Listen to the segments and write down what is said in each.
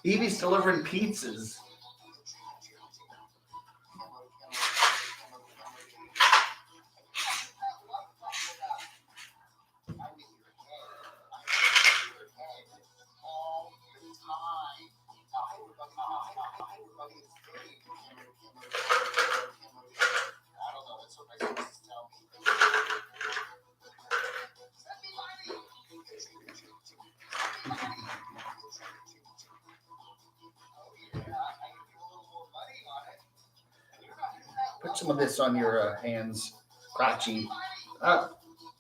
Evie's delivering pizzas. Put some of this on your hands, crotchy.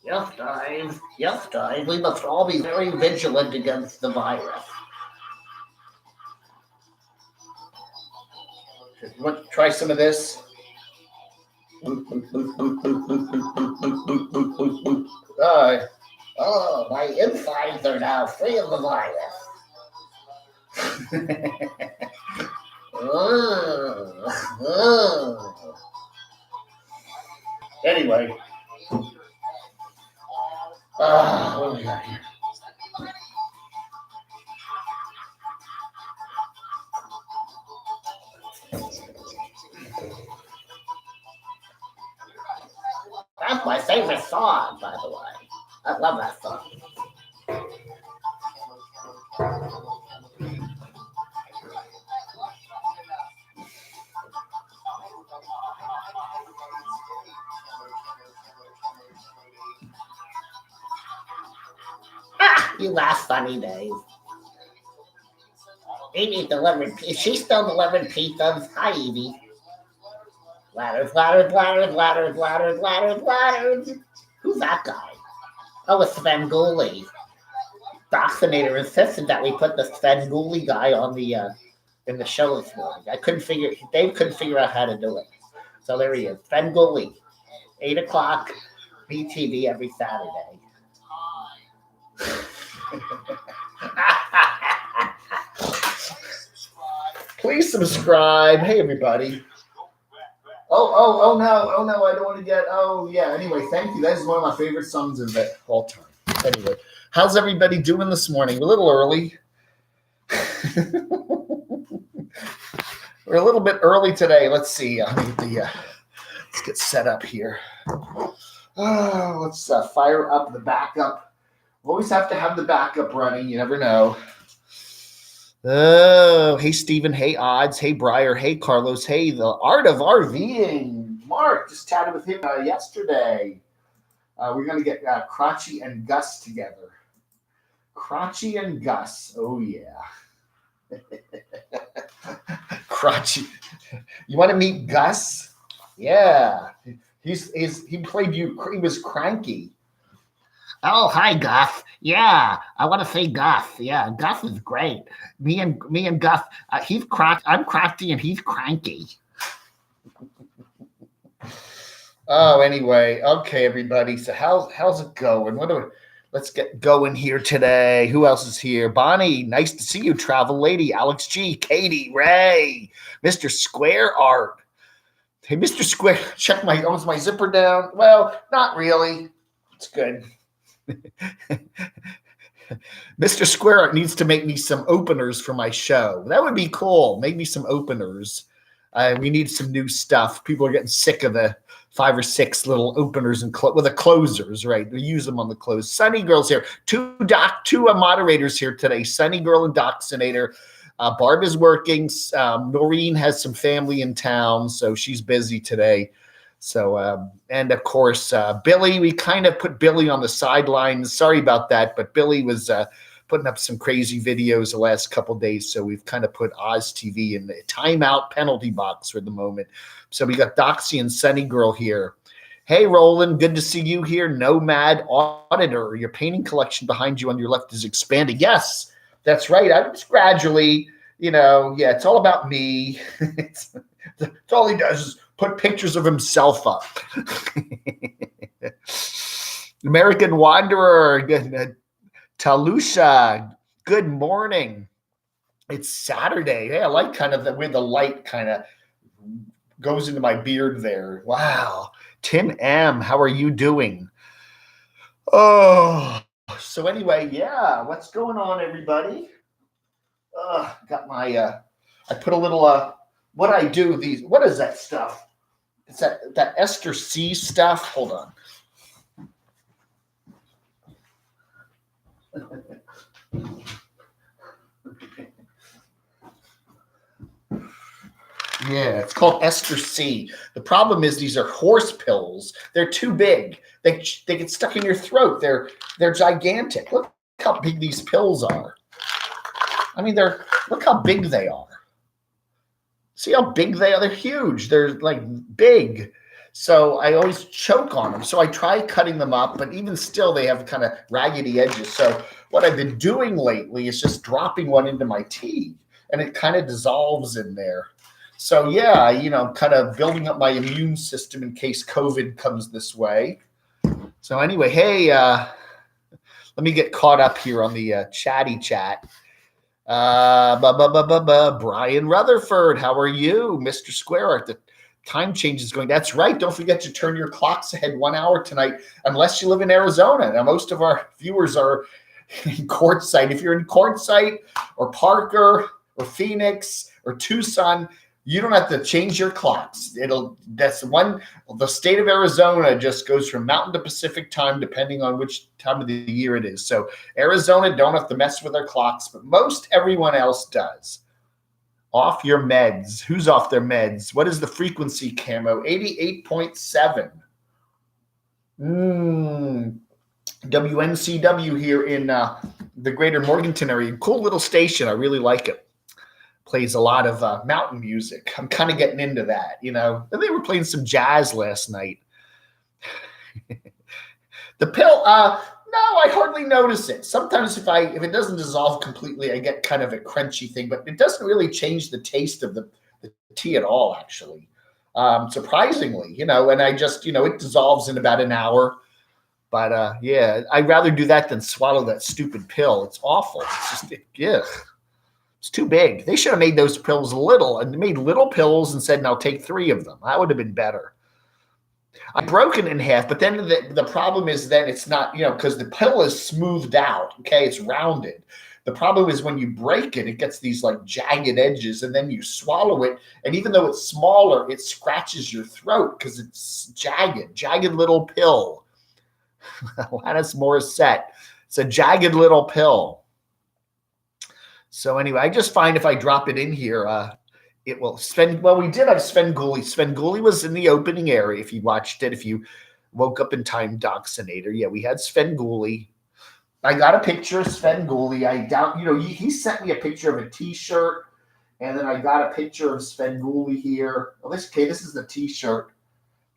Yes, Dave. Yes, Dave. We must all be very vigilant against the virus. You want to try some of this? My insides are now free of the virus. Anyway. What do we got here? That's my favorite song, by the way. I love that song. You laugh funny, Dave. Evie delivered pizza. She's still delivering pizzas. Hi, Evie. Ladders. Who's that guy? Oh, it's Sven Gulli. Doxinator insisted that we put the Sven Gulli guy on the in the show this morning. Dave couldn't figure out how to do it. So there he is. Sven Gulli. 8 o'clock, BTV every Saturday. Please subscribe. Hey, everybody. Oh no, I don't want to get, anyway, thank you. That is one of my favorite songs of all time. Anyway, how's everybody doing this morning? We're a little early. We're a little bit early today. Let's see. Let's get set up here. Let's fire up the backup. Always have to have the backup running. You never know. Oh, hey, Stephen. Hey, Odds. Hey, Briar. Hey, Carlos. Hey, the Art of RVing. Mark, just chatted with him yesterday. We're going to get Crotchy and Gus together. Crotchy and Gus. Oh, yeah. Crotchy. You want to meet Gus? Yeah. He played you. He was Cranky. Oh, hi, Gus. Yeah, I want to say Gus. Yeah, Gus is great. Me and Gus. I'm crafty and he's cranky. Oh, anyway, okay, everybody. So how's it going? Let's get going here today. Who else is here? Bonnie, nice to see you. Travel lady, Alex G, Katie, Ray, Mr. Square Art. Hey, Mr. Square, check my zipper down. Well, not really. It's good. Mr. Square Art needs to make me some openers for my show. That would be cool. Make me some openers. We need some new stuff. People are getting sick of the 5 or 6 little openers and with the closers, right? We use them on the close. Sunny Girl's here. Two moderators here today. Sunny Girl and Doxinator. Barb is working. Noreen has some family in town, so she's busy today. So, and of course, Billy, we kind of put Billy on the sidelines. Sorry about that, but Billy was putting up some crazy videos the last couple of days. So we've kind of put Oz TV in the timeout penalty box for the moment. So we got Doxy and Sunny Girl here. Hey, Roland, good to see you here. Nomad Auditor, your painting collection behind you on your left is expanding. Yes, that's right. I'm just gradually, it's all about me. It's all he does is put pictures of himself up. American Wanderer, Talusha, good morning. It's Saturday. Hey, I like kind of the way the light kind of goes into my beard there. Wow. Tim M., how are you doing? Oh, so anyway, yeah, what's going on, everybody? Got my, I put a little, what I do, what is that stuff? It's that ester C stuff. Hold on. Yeah, it's called ester C. The problem is these are horse pills. They're too big. They get stuck in your throat. They're gigantic. Look how big these pills are. I mean, look how big they are. See how big they are? They're huge. They're like big. So I always choke on them. So I try cutting them up, but even still, they have kind of raggedy edges. So what I've been doing lately is just dropping one into my tea, and it kind of dissolves in there. So yeah, kind of building up my immune system in case COVID comes this way. So anyway, hey, let me get caught up here on the chatty chat. Brian Rutherford, how are you? Mr. Square Art, the time change is going. That's right. Don't forget to turn your clocks ahead 1 hour tonight, unless you live in Arizona. Now, most of our viewers are in Quartzsite. If you're in Quartzsite or Parker or Phoenix or Tucson, you don't have to change your clocks. The state of Arizona just goes from mountain to Pacific time, depending on which time of the year it is. So Arizona don't have to mess with their clocks, but most everyone else does. Off your meds. Who's off their meds? What is the frequency, Camo? 88.7. WNCW here in the greater Morganton area. Cool little station. I really like it. Plays a lot of mountain music. I'm kind of getting into that, And they were playing some jazz last night. The pill, no, I hardly notice it. Sometimes if it doesn't dissolve completely, I get kind of a crunchy thing, but it doesn't really change the taste of the tea at all, actually. Surprisingly, and I just, it dissolves in about an hour. But yeah, I'd rather do that than swallow that stupid pill. It's awful. It's just, it's too big. They should have made those pills little and made little pills and said, now take 3 of them. That would have been better. I broke it in half, but then the problem is then it's not, because the pill is smoothed out. Okay, it's rounded. The problem is when you break it, it gets these like jagged edges, and then you swallow it. And even though it's smaller, it scratches your throat because it's jagged little pill. Alanis Morissette. It's a jagged little pill. So anyway, I just find if I drop it in here, it will we did have Svengoolie. Svengoolie was in the opening area. If you watched it, if you woke up in time, Doxinator. Yeah, we had Svengoolie. I got a picture of Svengoolie. I doubt, he sent me a picture of a T-shirt, and then I got a picture of Svengoolie here. Oh, this is the T-shirt.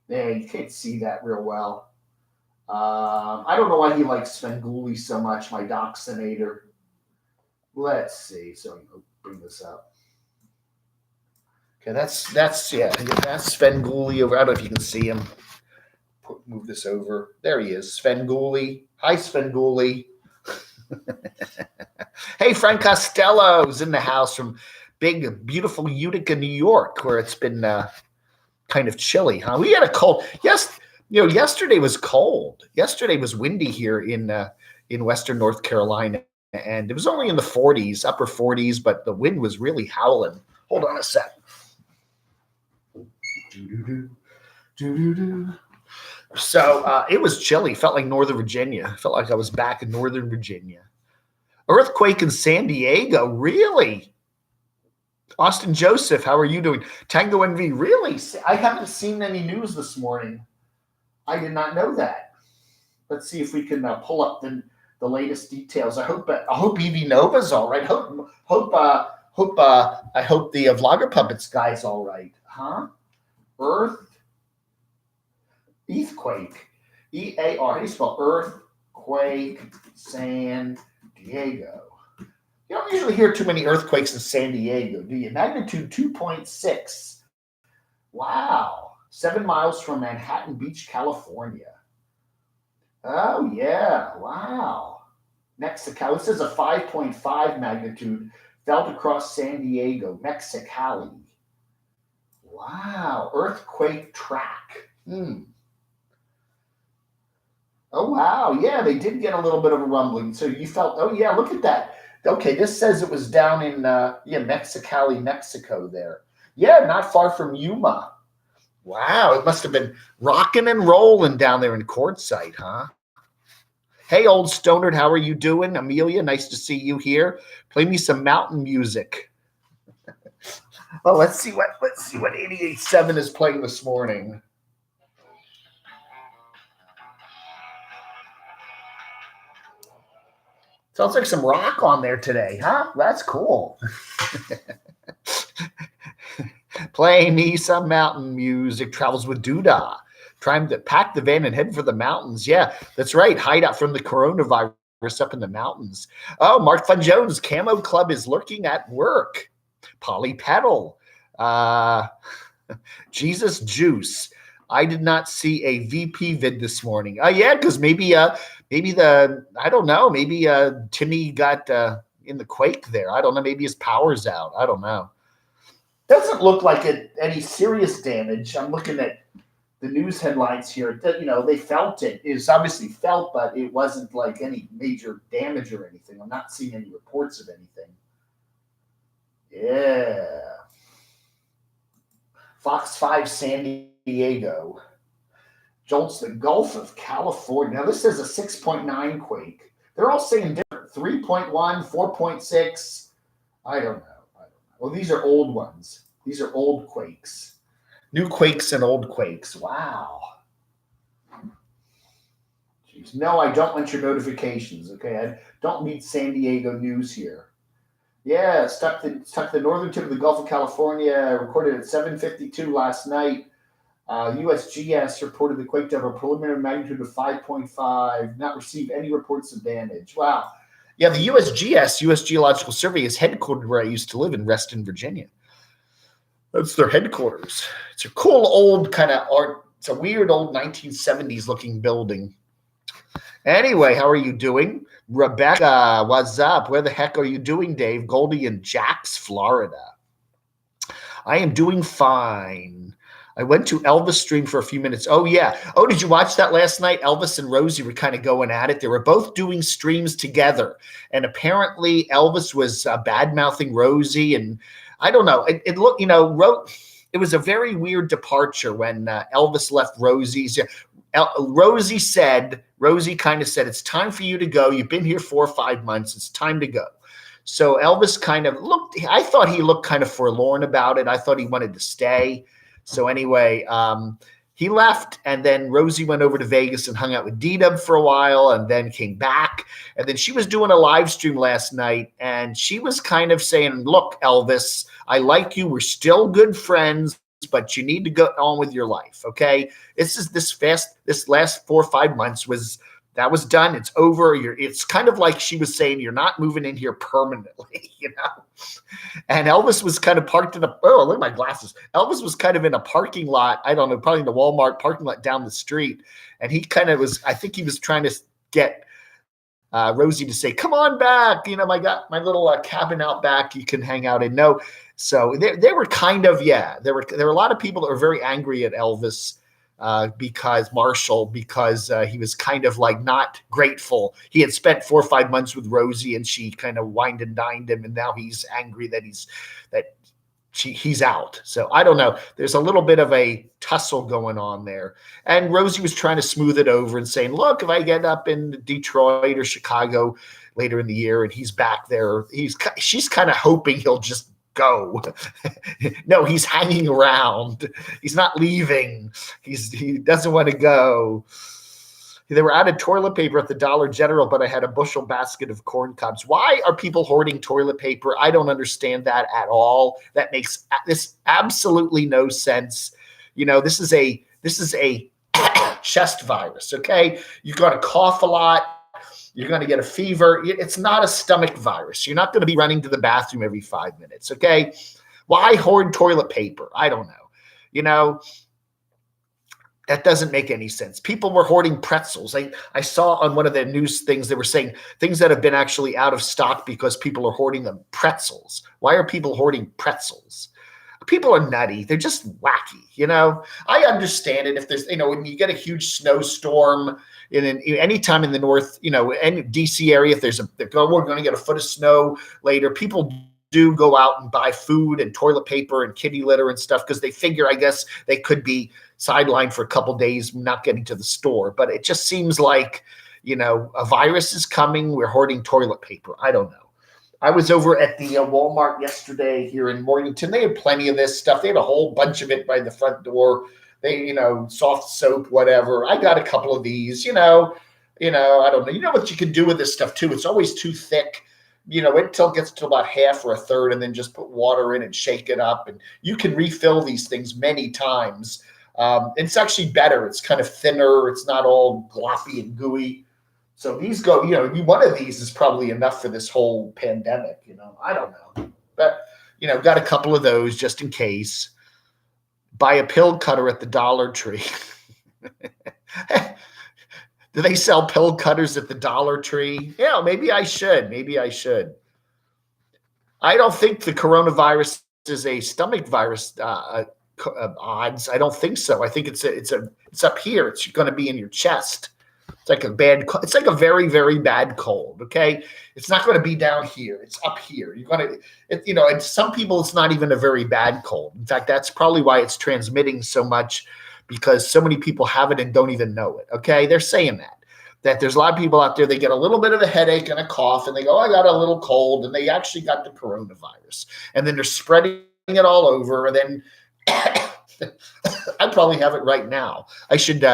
Yeah, you can't see that real well. I don't know why he likes Svengoolie so much, my Doxinator. Let's see. So I'll bring this up. Okay, that's Svengoolie over. I don't know if you can see him. Move this over. There he is, Svengoolie. Hi, Svengoolie. Hey, Frank Costello's in the house from big, beautiful Utica, New York, where it's been kind of chilly, huh? We had a cold. Yes, yesterday was cold. Yesterday was windy here in Western North Carolina. And it was only in the 40s, upper 40s, but the wind was really howling. Hold on a sec. So it was chilly. Felt like Northern Virginia. Felt like I was back in Northern Virginia. Earthquake in San Diego. Really? Austin Joseph, how are you doing? Tango NV. Really? I haven't seen any news this morning. I did not know that. Let's see if we can pull up the latest details. I hope Evie Nova's all right. I hope the Vlogger Puppets guy's all right. Huh? Earthquake. E-A-R. How do you spell earthquake? San Diego. You don't usually hear too many earthquakes in San Diego, do you? Magnitude 2.6. Wow. 7 miles from Manhattan Beach, California. Oh, yeah. Wow. Mexico. This is a 5.5 magnitude. Felt across San Diego, Mexicali. Wow. Earthquake track. Hmm. Oh, wow. Yeah, they did get a little bit of a rumbling. So you felt, oh, yeah, look at that. Okay, this says it was down in, yeah, Mexicali, Mexico there. Yeah, not far from Yuma. Wow, it must have been rocking and rolling down there in Quartzsite, huh? Hey, old Stonard, how are you doing? Amelia, nice to see you here. Play me some mountain music. Oh, let's see what 88.7 is playing this morning. Sounds like some rock on there today, huh? That's cool. Play me some mountain music. Travels with Doodah. Trying to pack the van and head for the mountains. Yeah, that's right. Hide out from the coronavirus up in the mountains. Oh, Mark Fun Jones, Camo Club is lurking at work. Polly Petal. Jesus Juice. I did not see a VP vid this morning. Yeah, because maybe I don't know, maybe Timmy got in the quake there. I don't know, maybe his power's out. I don't know. Doesn't look like any serious damage. I'm looking at the news headlines here. They felt it. It was obviously felt, but it wasn't like any major damage or anything. I'm not seeing any reports of anything. Yeah. Fox 5 San Diego. Jolts the Gulf of California. Now, this is a 6.9 quake. They're all saying different. 3.1, 4.6. I don't know. Well, these are old ones. These are old quakes. New quakes and old quakes. Wow. Jeez. No, I don't want your notifications. Okay, I don't need San Diego news here. Yeah, struck the northern tip of the Gulf of California. Recorded at 7:52 last night. USGS reported the quake to have a preliminary magnitude of 5.5. Not received any reports of damage. Wow. Yeah, the USGS, U.S. Geological Survey, is headquartered where I used to live in Reston, Virginia. That's their headquarters. It's a cool old kind of art. It's a weird old 1970s looking building. Anyway, how are you doing? Rebecca, what's up? Where the heck are you doing, Dave? Goldie in Jax, Florida. I am doing fine. I went to Elvis stream for a few minutes. Oh, yeah. Oh, did you watch that last night? Elvis and Rosie were kind of going at it. They were both doing streams together. And apparently Elvis was bad-mouthing Rosie. And I don't know. It looked, it was a very weird departure when Elvis left Rosie's. Rosie kind of said, it's time for you to go. You've been here 4 or 5 months. It's time to go. So Elvis kind of I thought he looked kind of forlorn about it. I thought he wanted to stay. So anyway, he left, and then Rosie went over to Vegas and hung out with D-Dub for a while and then came back. And then she was doing a live stream last night, and she was kind of saying, look, Elvis, I like you. We're still good friends, but you need to go on with your life, okay? This last 4 or 5 months was done. It's over. It's kind of like she was saying, you're not moving in here permanently, And Elvis was kind of parked in look at my glasses. Elvis was kind of in a parking lot. I don't know, probably in the Walmart parking lot down the street. And he kind of I think he was trying to get Rosie to say, come on back. I got my little cabin out back you can hang out in. No. So they were kind of, there were a lot of people that were very angry at Elvis because he was kind of like not grateful. He had spent 4 or 5 months with Rosie, and she kind of wined and dined him, and now he's angry that he's out. So I don't know. There's a little bit of a tussle going on there, and Rosie was trying to smooth it over and saying, "Look, if I get up in Detroit or Chicago later in the year, and he's back there, she's kind of hoping he'll just." Go. No, he's hanging around. He's not leaving. He doesn't want to go. They were out of toilet paper at the Dollar General, but I had a bushel basket of corn cobs. Why are people hoarding toilet paper? I don't understand that at all. That makes this absolutely no sense. This is a chest virus, okay? You're going to cough a lot. You're going to get a fever. It's not a stomach virus. You're not going to be running to the bathroom every 5 minutes, okay? Why hoard toilet paper? I don't know. That doesn't make any sense. People were hoarding pretzels. I saw on one of the news things, they were saying things that have been actually out of stock because people are hoarding them. Pretzels. Why are people hoarding pretzels? People are nutty. They're just wacky, you know. I understand it if there's, you know, when you get a huge snowstorm in any time in the north, you know, any DC area, if there's we're going to get a foot of snow later, people do go out and buy food and toilet paper and kitty litter and stuff because they figure, I guess, they could be sidelined for a couple days not getting to the store. But it just seems like, you know, a virus is coming. We're hoarding toilet paper. I don't know. I was over at the Walmart yesterday here in Morganton. They had plenty of this stuff. They had a whole bunch of it by the front door. They, you know, soft soap, whatever. I got a couple of these, you know, I don't know. You know what you can do with this stuff too? It's always too thick. You know, wait until it gets to about half or a third and then just put water in and shake it up. And you can refill these things many times. It's actually better. It's kind of thinner. It's not all gloppy and gooey. So these go, you know, one of these is probably enough for this whole pandemic, you know. I don't know. But, you know, got a couple of those just in case. Buy a pill cutter at the Dollar Tree. Do they sell pill cutters at the Dollar Tree? Yeah, maybe I should. I don't think the coronavirus is a stomach virus odds. I don't think so. I think it's up here. It's going to be in your chest. It's like a very, very bad cold. Okay. It's not going to be down here. It's up here. You're going to, you know, and some people, it's not even a very bad cold. In fact, that's probably why it's transmitting so much, because so many people have it and don't even know it. Okay. They're saying that there's a lot of people out there, they get a little bit of a headache and a cough and they go, I got a little cold, and they actually got the coronavirus, and then they're spreading it all over. And then I probably have it right now. I should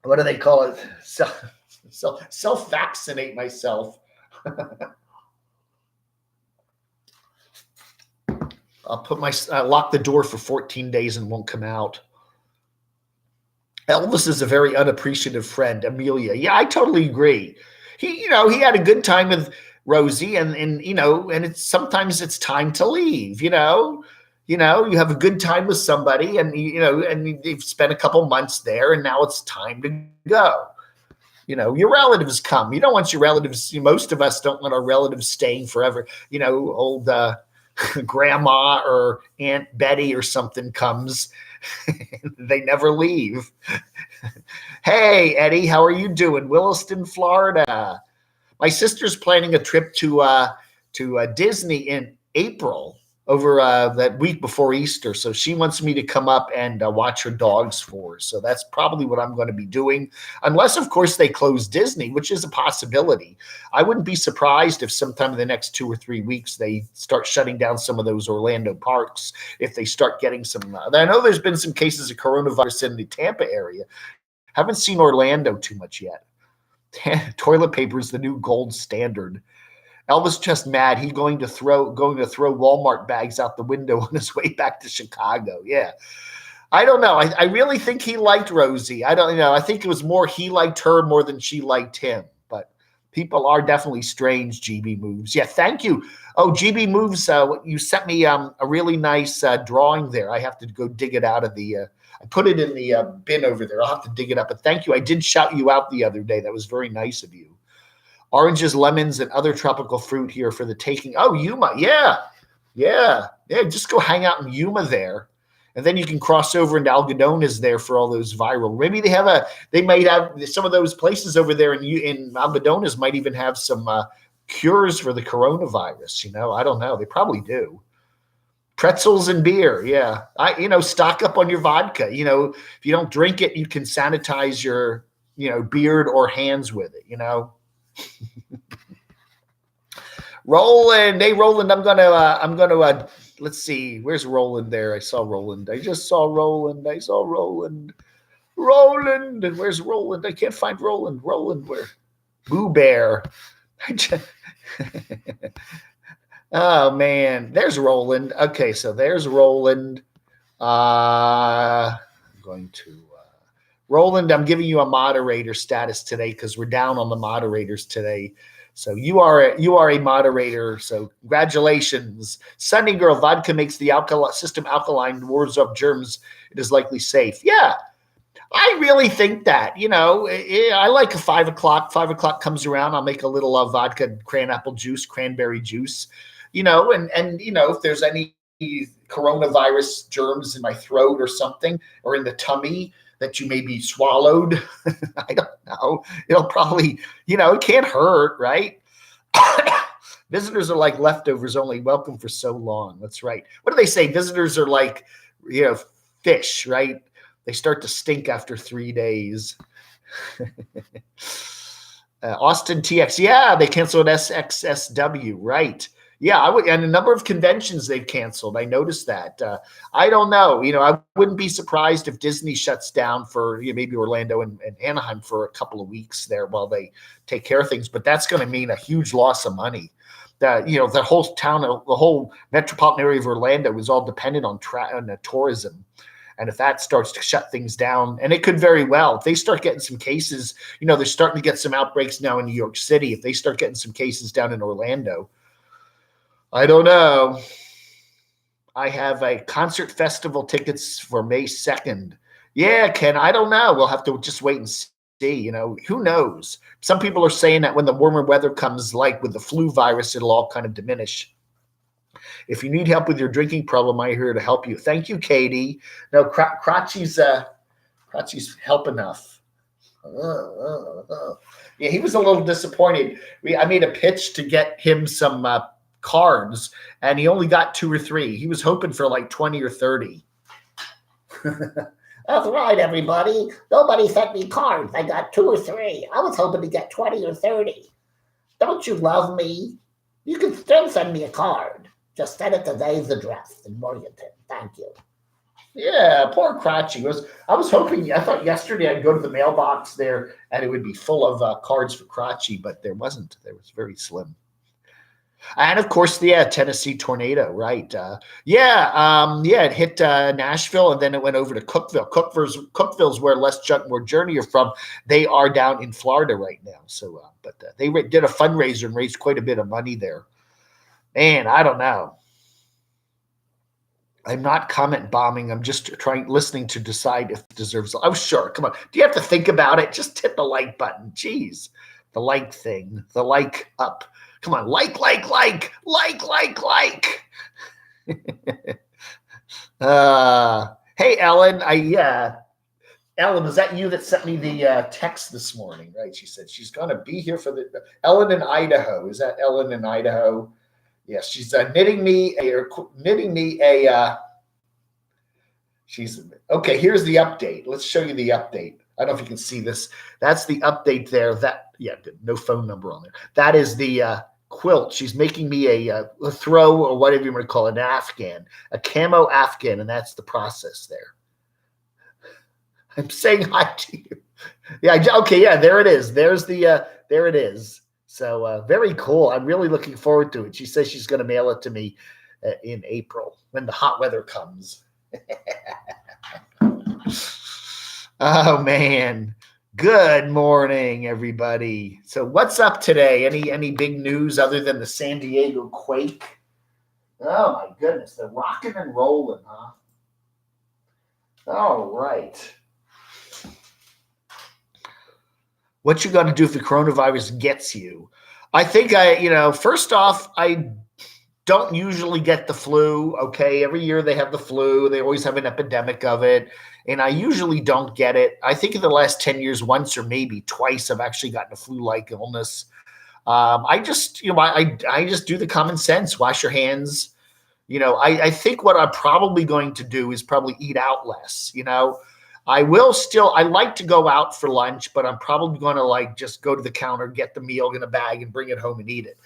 what do they call it? Self-vaccinate myself. I'll lock the door for 14 days and won't come out. Elvis is a very unappreciative friend, Amelia. Yeah, I totally agree. He had a good time with Rosie, and you know, and sometimes it's time to leave, you know. You know, you have a good time with somebody, and you know, and you've spent a couple months there, and now it's time to go. You know, your relatives come. You don't want your relatives. Most of us don't want our relatives staying forever. You know, old grandma or Aunt Betty or something comes. They never leave. Hey, Eddie, how are you doing? Williston, Florida. My sister's planning a trip to Disney in April, over that week before Easter. So she wants me to come up and watch her dogs for her. So that's probably what I'm going to be doing. Unless, of course, they close Disney, which is a possibility. I wouldn't be surprised if sometime in the next 2 or 3 weeks they start shutting down some of those Orlando parks, if they start getting some. I know there's been some cases of coronavirus in the Tampa area. Haven't seen Orlando too much yet. Toilet paper is the new gold standard. Elvis just mad. He's going to throw Walmart bags out the window on his way back to Chicago. Yeah. I don't know. I really think he liked Rosie. I don't know. I think it was more he liked her more than she liked him. But people are definitely strange, GB Moves. Yeah, thank you. Oh, GB Moves, you sent me a really nice drawing there. I have to go dig it out of the I put it in the bin over there. I'll have to dig it up. But thank you. I did shout you out the other day. That was very nice of you. Oranges, lemons, and other tropical fruit here for the taking. Oh, Yuma. Yeah. Just go hang out in Yuma there. And then you can cross over into Algodones there for all those viral. Maybe they might have some of those places over there in Algodones might even have some cures for the coronavirus. You know, I don't know. They probably do. Pretzels and beer. Yeah. Stock up on your vodka. You know, if you don't drink it, you can sanitize your, beard or hands with it, Roland, hey Roland, I'm gonna let's see, where's Roland there? I saw Roland. I just saw Roland. Roland, and where's Roland? I can't find Roland. Roland, where? Boo Bear. Oh man, there's Roland. Okay, so there's Roland. I'm going to Roland, I'm giving you a moderator status today because we're down on the moderators today. So you are a moderator. So congratulations. Sunny Girl, vodka makes the system alkaline, wards off germs. It is likely safe. Yeah, I really think that. I like a 5 o'clock. 5 o'clock comes around, I'll make a little vodka, cranberry juice. And if there's any coronavirus germs in my throat or something, or in the tummy that you maybe swallowed, I don't know. It'll probably, it can't hurt, right? Visitors are like leftovers only, welcome for so long. That's right. What do they say? Visitors are like, fish, right? They start to stink after 3 days. Austin TX, yeah, they canceled SXSW, right? Yeah, and a number of conventions they've canceled. I noticed that. I don't know. I wouldn't be surprised if Disney shuts down for maybe Orlando and Anaheim for a couple of weeks there while they take care of things. But that's going to mean a huge loss of money. The whole town, the whole metropolitan area of Orlando is all dependent on tourism. And if that starts to shut things down, and it could very well, if they start getting some cases, they're starting to get some outbreaks now in New York City. If they start getting some cases down in Orlando, I don't know. I have a concert festival tickets for May 2nd. Yeah, Ken, I don't know. We'll have to just wait and see. Who knows? Some people are saying that when the warmer weather comes, like with the flu virus, it'll all kind of diminish. If you need help with your drinking problem, I'm here to help you. Thank you, Katie. No, Crotchy's help enough. Yeah, he was a little disappointed. I made a pitch to get him some cards, and he only got 2 or 3. He was hoping for like 20 or 30. That's right, everybody. Nobody sent me cards. I got 2 or 3. I was hoping to get 20 or 30. Don't you love me? You can still send me a card. Just send it to Dave's address in Morganton. Thank you. Yeah, poor Crotchy. I thought yesterday I'd go to the mailbox there and it would be full of cards for Crotchy, but there wasn't. There was very slim. And of course, the Tennessee tornado, right? It hit Nashville and then it went over to Cookeville. Cookeville's where Les Chuck and Journey are from. They are down in Florida right now. So, but they did a fundraiser and raised quite a bit of money there. Man, I don't know. I'm not comment bombing. I'm just listening to decide if it deserves. Oh, sure. Come on. Do you have to think about it? Just hit the like button. Jeez. The like thing. The like up. Come on. Like. Hey, Ellen. Ellen, is that you that sent me the text this morning, right? She said she's going to be here for Ellen in Idaho. Is that Ellen in Idaho? Yes, she's knitting me she's okay. Here's the update. Let's show you the update. I don't know if you can see this. That's the update there. No phone number on there. That is the quilt. She's making me a throw or whatever you want to call it, an Afghan, a camo Afghan, and that's the process there. I'm saying hi to you. Yeah. Okay. Yeah. There it is. There it is. So very cool. I'm really looking forward to it. She says she's going to mail it to me in April when the hot weather comes. Oh, man. Good morning, everybody. So what's up today? Any big news other than the San Diego quake? Oh, my goodness. They're rocking and rolling, huh? All right. What you going to do if the coronavirus gets you? I think first off, I don't usually get the flu. Okay. Every year they have the flu. They always have an epidemic of it. And I usually don't get it. I think in the last 10 years, once or maybe twice, I've actually gotten a flu-like illness. I just do the common sense, wash your hands. I think what I'm probably going to do is probably eat out less, I like to go out for lunch, but I'm probably going to just go to the counter, get the meal in a bag and bring it home and eat it.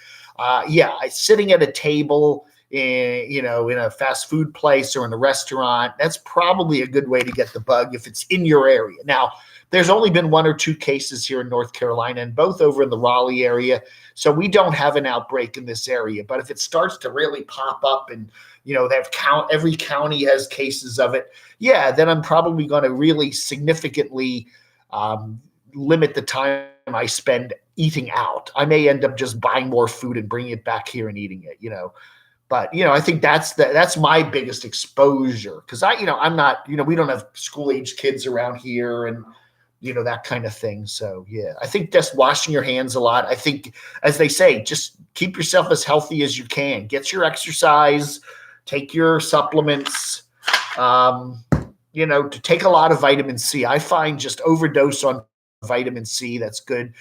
Sitting at a table in a fast food place or in a restaurant, that's probably a good way to get the bug if it's in your area. Now, there's only been 1 or 2 cases here in North Carolina and both over in the Raleigh area. So we don't have an outbreak in this area, but if it starts to really pop up and every county has cases of it, then I'm probably going to really significantly limit the time I spend eating out. I may end up just buying more food and bringing it back here and eating it, But, I think that's my biggest exposure because I'm not, we don't have school age kids around here and, that kind of thing. So, yeah, I think just washing your hands a lot. I think, as they say, just keep yourself as healthy as you can. Get your exercise, take your supplements, to take a lot of vitamin C. I find just overdose on vitamin C. That's good.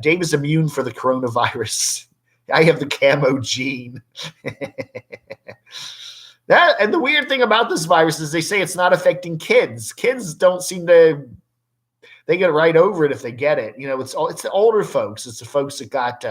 Dave is immune for the coronavirus. I have the Camo gene. And the weird thing about this virus is they say it's not affecting kids. Kids don't seem to, they get right over it if they get it. It's the older folks. It's the folks that got,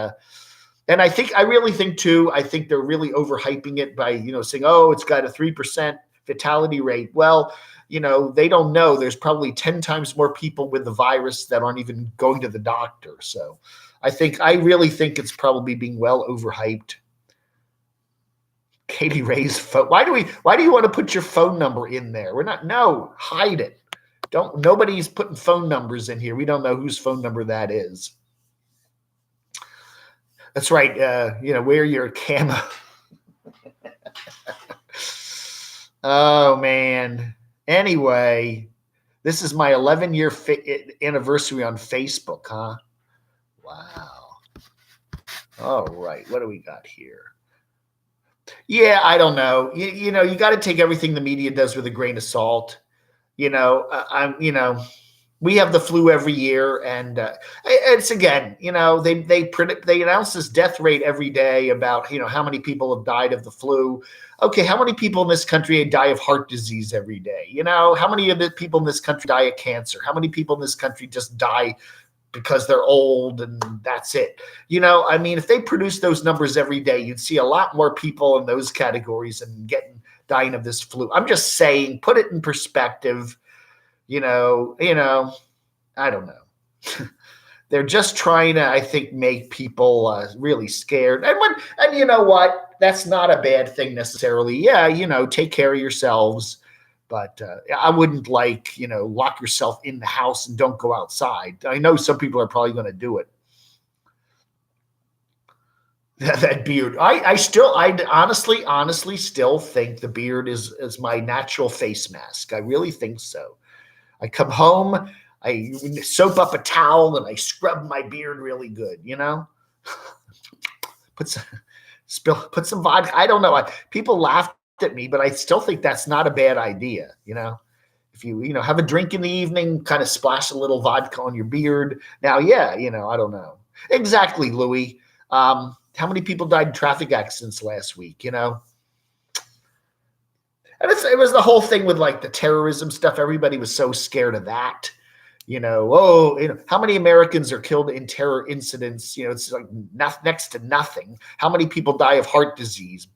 and I really think too, I think they're really overhyping it by, saying, oh, it's got a 3% fatality rate. Well, they don't know. There's probably 10 times more people with the virus that aren't even going to the doctor. So I really think it's probably being well overhyped. Katie Ray's phone. Why do you want to put your phone number in there? Hide it. Nobody's putting phone numbers in here. We don't know whose phone number that is. That's right. Wear your camo. Oh, man. Anyway, this is my 11-year anniversary on Facebook, huh? Wow. All right. What do we got here? Yeah, I don't know. You got to take everything the media does with a grain of salt. We have the flu every year, and it's again, they announce this death rate every day about how many people have died of the flu. Okay, how many people in this country die of heart disease every day? How many of the people in this country die of cancer? How many people in this country just die because they're old and that's it? If they produce those numbers every day, you'd see a lot more people in those categories and dying of this flu. I'm just saying, put it in perspective. I don't know. They're just trying to, I think, make people really scared. And you know what? That's not a bad thing necessarily. Yeah, take care of yourselves. But I wouldn't lock yourself in the house and don't go outside. I know some people are probably going to do it. That beard. I honestly still think the beard is my natural face mask. I really think so. I come home, I soap up a towel, and I scrub my beard really good, Put some vodka. I don't know. People laughed at me, but I still think that's not a bad idea, If you, have a drink in the evening, kind of splash a little vodka on your beard. Now, yeah, I don't know. Exactly, Louis. How many people died in traffic accidents last week, And it was the whole thing with the terrorism stuff. Everybody was so scared of that. How many Americans are killed in terror incidents? It's like next to nothing. How many people die of heart disease?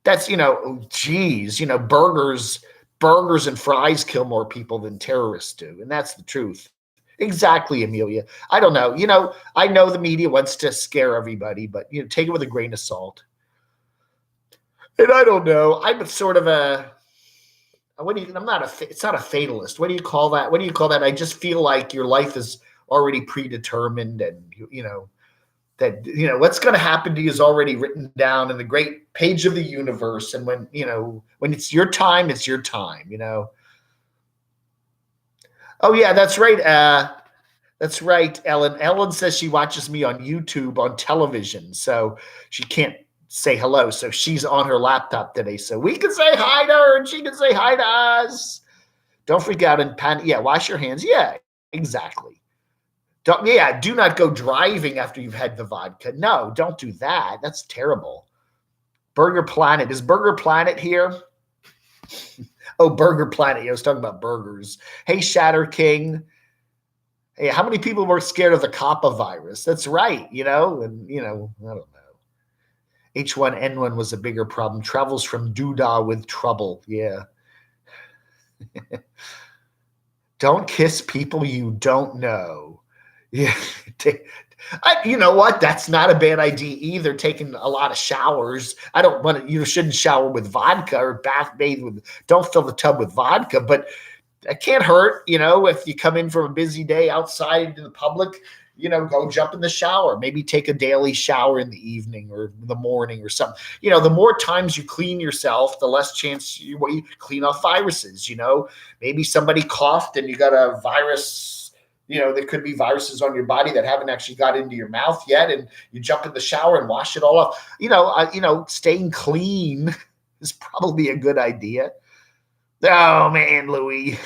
That's, geez, burgers and fries kill more people than terrorists do. And that's the truth. Exactly, Amelia. I don't know. I know the media wants to scare everybody, but, take it with a grain of salt. And I don't know. I'm sort of it's not a fatalist. What do you call that? I just feel like your life is already predetermined and, that, what's going to happen to you is already written down in the great page of the universe. And when it's your time, it's your time, Oh, yeah, that's right. That's right, Ellen. Ellen says she watches me on YouTube on television, so she can't say hello. So she's on her laptop today, so we can say hi to her and she can say hi to us. Don't freak out and panic. Yeah, wash your hands. Yeah, exactly. Do not go driving after you've had the vodka. No, don't do that. That's terrible. Burger Planet. Is Burger Planet here? Oh, Burger Planet. I was talking about burgers. Hey, Shatter King. Hey, how many people were scared of the Kappa virus? That's right, and, I don't know. H1N1 was a bigger problem. Travels from doodah with trouble. Yeah. Don't kiss people you don't know. Yeah. You know what? That's not a bad idea either. Taking a lot of showers. I don't want to, you shouldn't shower with vodka or bathe with, don't fill the tub with vodka, but it can't hurt, if you come in from a busy day outside in the public, go jump in the shower, maybe take a daily shower in the evening or the morning or something. The more times you clean yourself, the less chance you clean off viruses. Maybe somebody coughed and you got a virus. There could be viruses on your body that haven't actually got into your mouth yet, and you jump in the shower and wash it all off. Staying clean is probably a good idea. Oh man, Louis.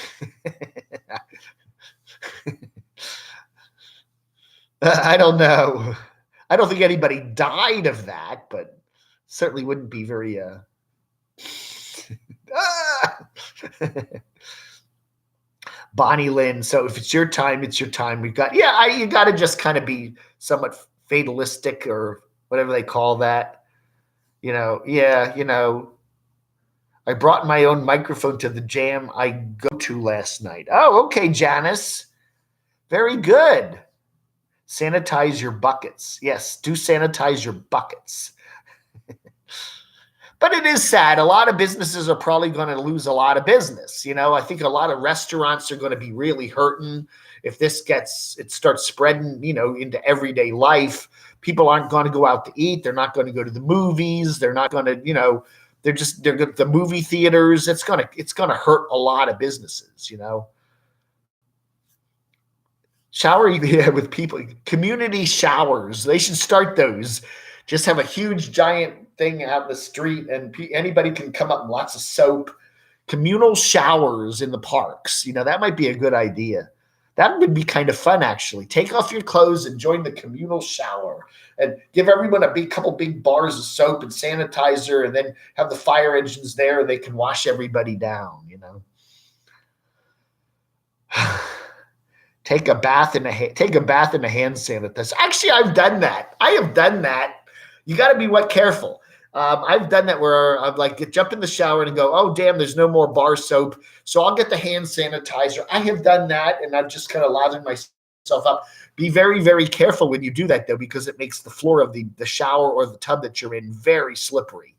I don't know. I don't think anybody died of that, but certainly wouldn't be very Bonnie Lynn. So if it's your time, it's your time. You got to just kind of be somewhat fatalistic or whatever they call that. I brought my own microphone to the jam I go to last night. Oh, okay, Janice. Very good. Sanitize your buckets. Yes, do sanitize your buckets. But it is sad. A lot of businesses are probably going to lose a lot of business. I think a lot of restaurants are going to be really hurting if it starts spreading, into everyday life. People aren't going to go out to eat. They're not going to go to the movies. They're not going to, they're the movie theaters. It's going to hurt a lot of businesses, Shower with people, community showers. They should start those. Just have a huge giant thing out in the street, and anybody can come up with lots of soap. Communal showers in the parks. That might be a good idea. That would be kind of fun, actually. Take off your clothes and join the communal shower, and give everyone a couple big bars of soap and sanitizer, and then have the fire engines there, and they can wash everybody down. Take a bath in a hand sanitizer. Actually, I've done that. I have done that. You got to be careful. I've done that where I'm jump in the shower and go, oh, damn, there's no more bar soap. So I'll get the hand sanitizer. I have done that, and I've just kind of lathered myself up. Be very, very careful when you do that, though, because it makes the floor of the shower or the tub that you're in very slippery.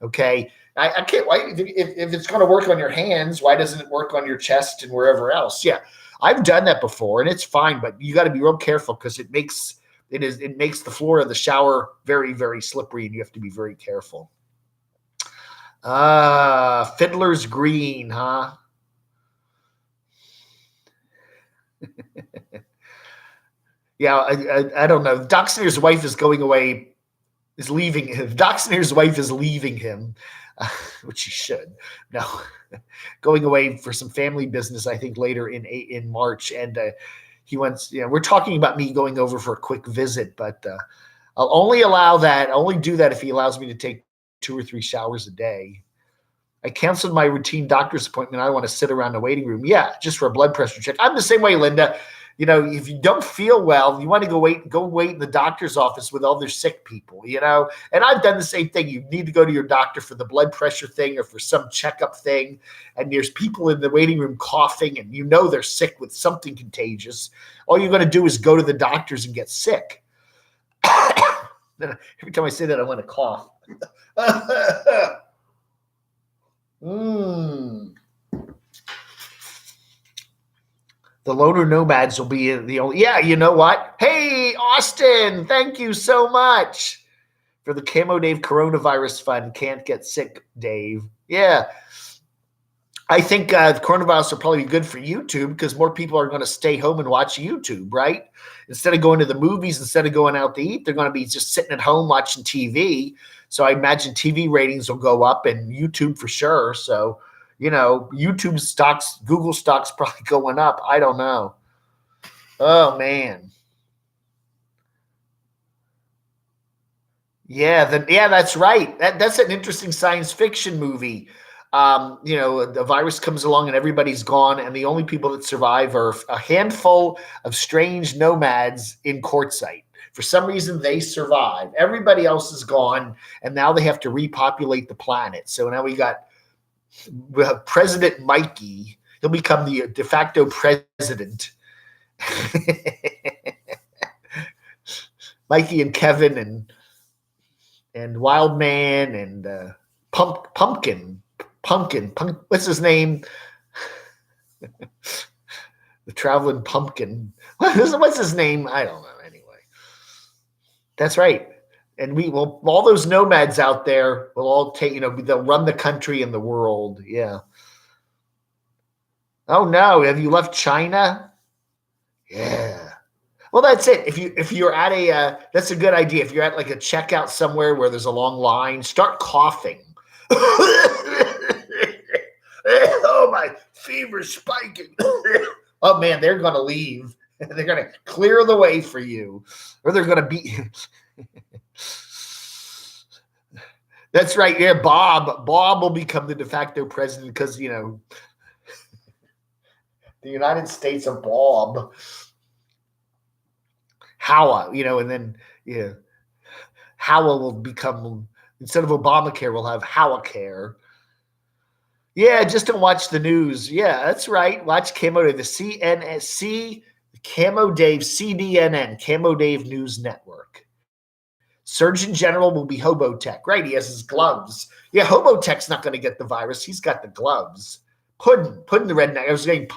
Okay? I can't. Why, if it's going to work on your hands, why doesn't it work on your chest and wherever else? Yeah. I've done that before, and it's fine, but you got to be real careful because it makes the floor of the shower very, very slippery, and you have to be very careful. Fiddler's Green, huh? Yeah, I don't know. Doc Sneer's wife is going away, is leaving him. Doc Sneer's wife is leaving him, which she should. No. Going away for some family business, I think later in March, and he wants. We're talking about me going over for a quick visit, but I'll only allow that. I'll only do that if he allows me to take 2 or 3 showers a day. I canceled my routine doctor's appointment. I want to sit around the waiting room. Yeah, just for a blood pressure check. I'm the same way, Linda. If you don't feel well, you want to go wait in the doctor's office with other sick people, And I've done the same thing. You need to go to your doctor for the blood pressure thing or for some checkup thing, and there's people in the waiting room coughing, and they're sick with something contagious. All you're going to do is go to the doctors and get sick. Every time I say that, I want to cough. The loner nomads will be the only. Yeah, you know what? Hey, Austin, thank you so much for the CamoDAVE Coronavirus Fund. Can't get sick, Dave. Yeah. I think the coronavirus will probably be good for YouTube because more people are going to stay home and watch YouTube, right? Instead of going to the movies, instead of going out to eat, they're going to be just sitting at home watching TV. So I imagine TV ratings will go up and YouTube for sure. So, YouTube stocks, Google stocks probably going up. I don't know. Oh, man. Yeah, that's right. That's an interesting science fiction movie. The virus comes along and everybody's gone, and the only people that survive are a handful of strange nomads in Quartzsite. For some reason, they survive. Everybody else is gone, and now they have to repopulate the planet. So now we have President Mikey. He'll become the de facto president. Mikey and Kevin and Wildman and Pumpkin. What's his name? The traveling pumpkin. What's his name? I don't know. That's right. And we will, all those nomads out there will all take, they'll run the country and the world. Yeah. Oh no, have you left China? Yeah. Well, that's it. If you're at that's a good idea. If you're at like a checkout somewhere where there's a long line, start coughing. Oh, my fever's spiking. Oh man, they're gonna leave. They're gonna clear the way for you, or they're gonna beat you. That's right. Yeah, Bob will become the de facto president because the United States of Bob. Howa, and then Howa will become, instead of Obamacare, we'll have HowaCare. Yeah, just don't watch the news. Yeah, that's right. Watch CamoDave, the CNSC, CamoDave, CDNN, CamoDave News Network. Surgeon General will be Hobotech. Right, he has his gloves. Yeah, Hobotech's not going to get the virus. He's got the gloves. Puddin the redneck. I was saying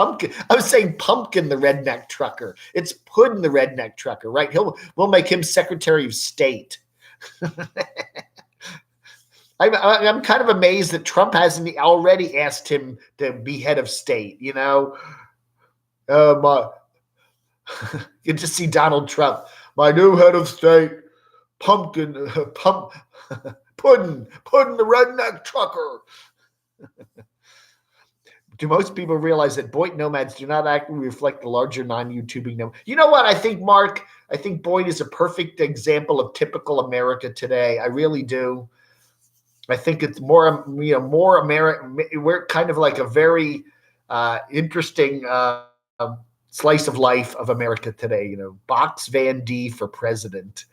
pumpkin the redneck trucker. It's Puddin the redneck trucker, right? We'll make him Secretary of State. I'm kind of amazed that Trump hasn't already asked him to be head of state. Good to see Donald Trump, my new head of state, Puddin the redneck trucker. Do most people realize that Boyd nomads do not accurately reflect the larger non-YouTubing nomad? You know what? I think, Mark, Boyd is a perfect example of typical America today. I really do. I think it's more American. We're kind of like a very interesting slice of life of America today. Box Van D for president.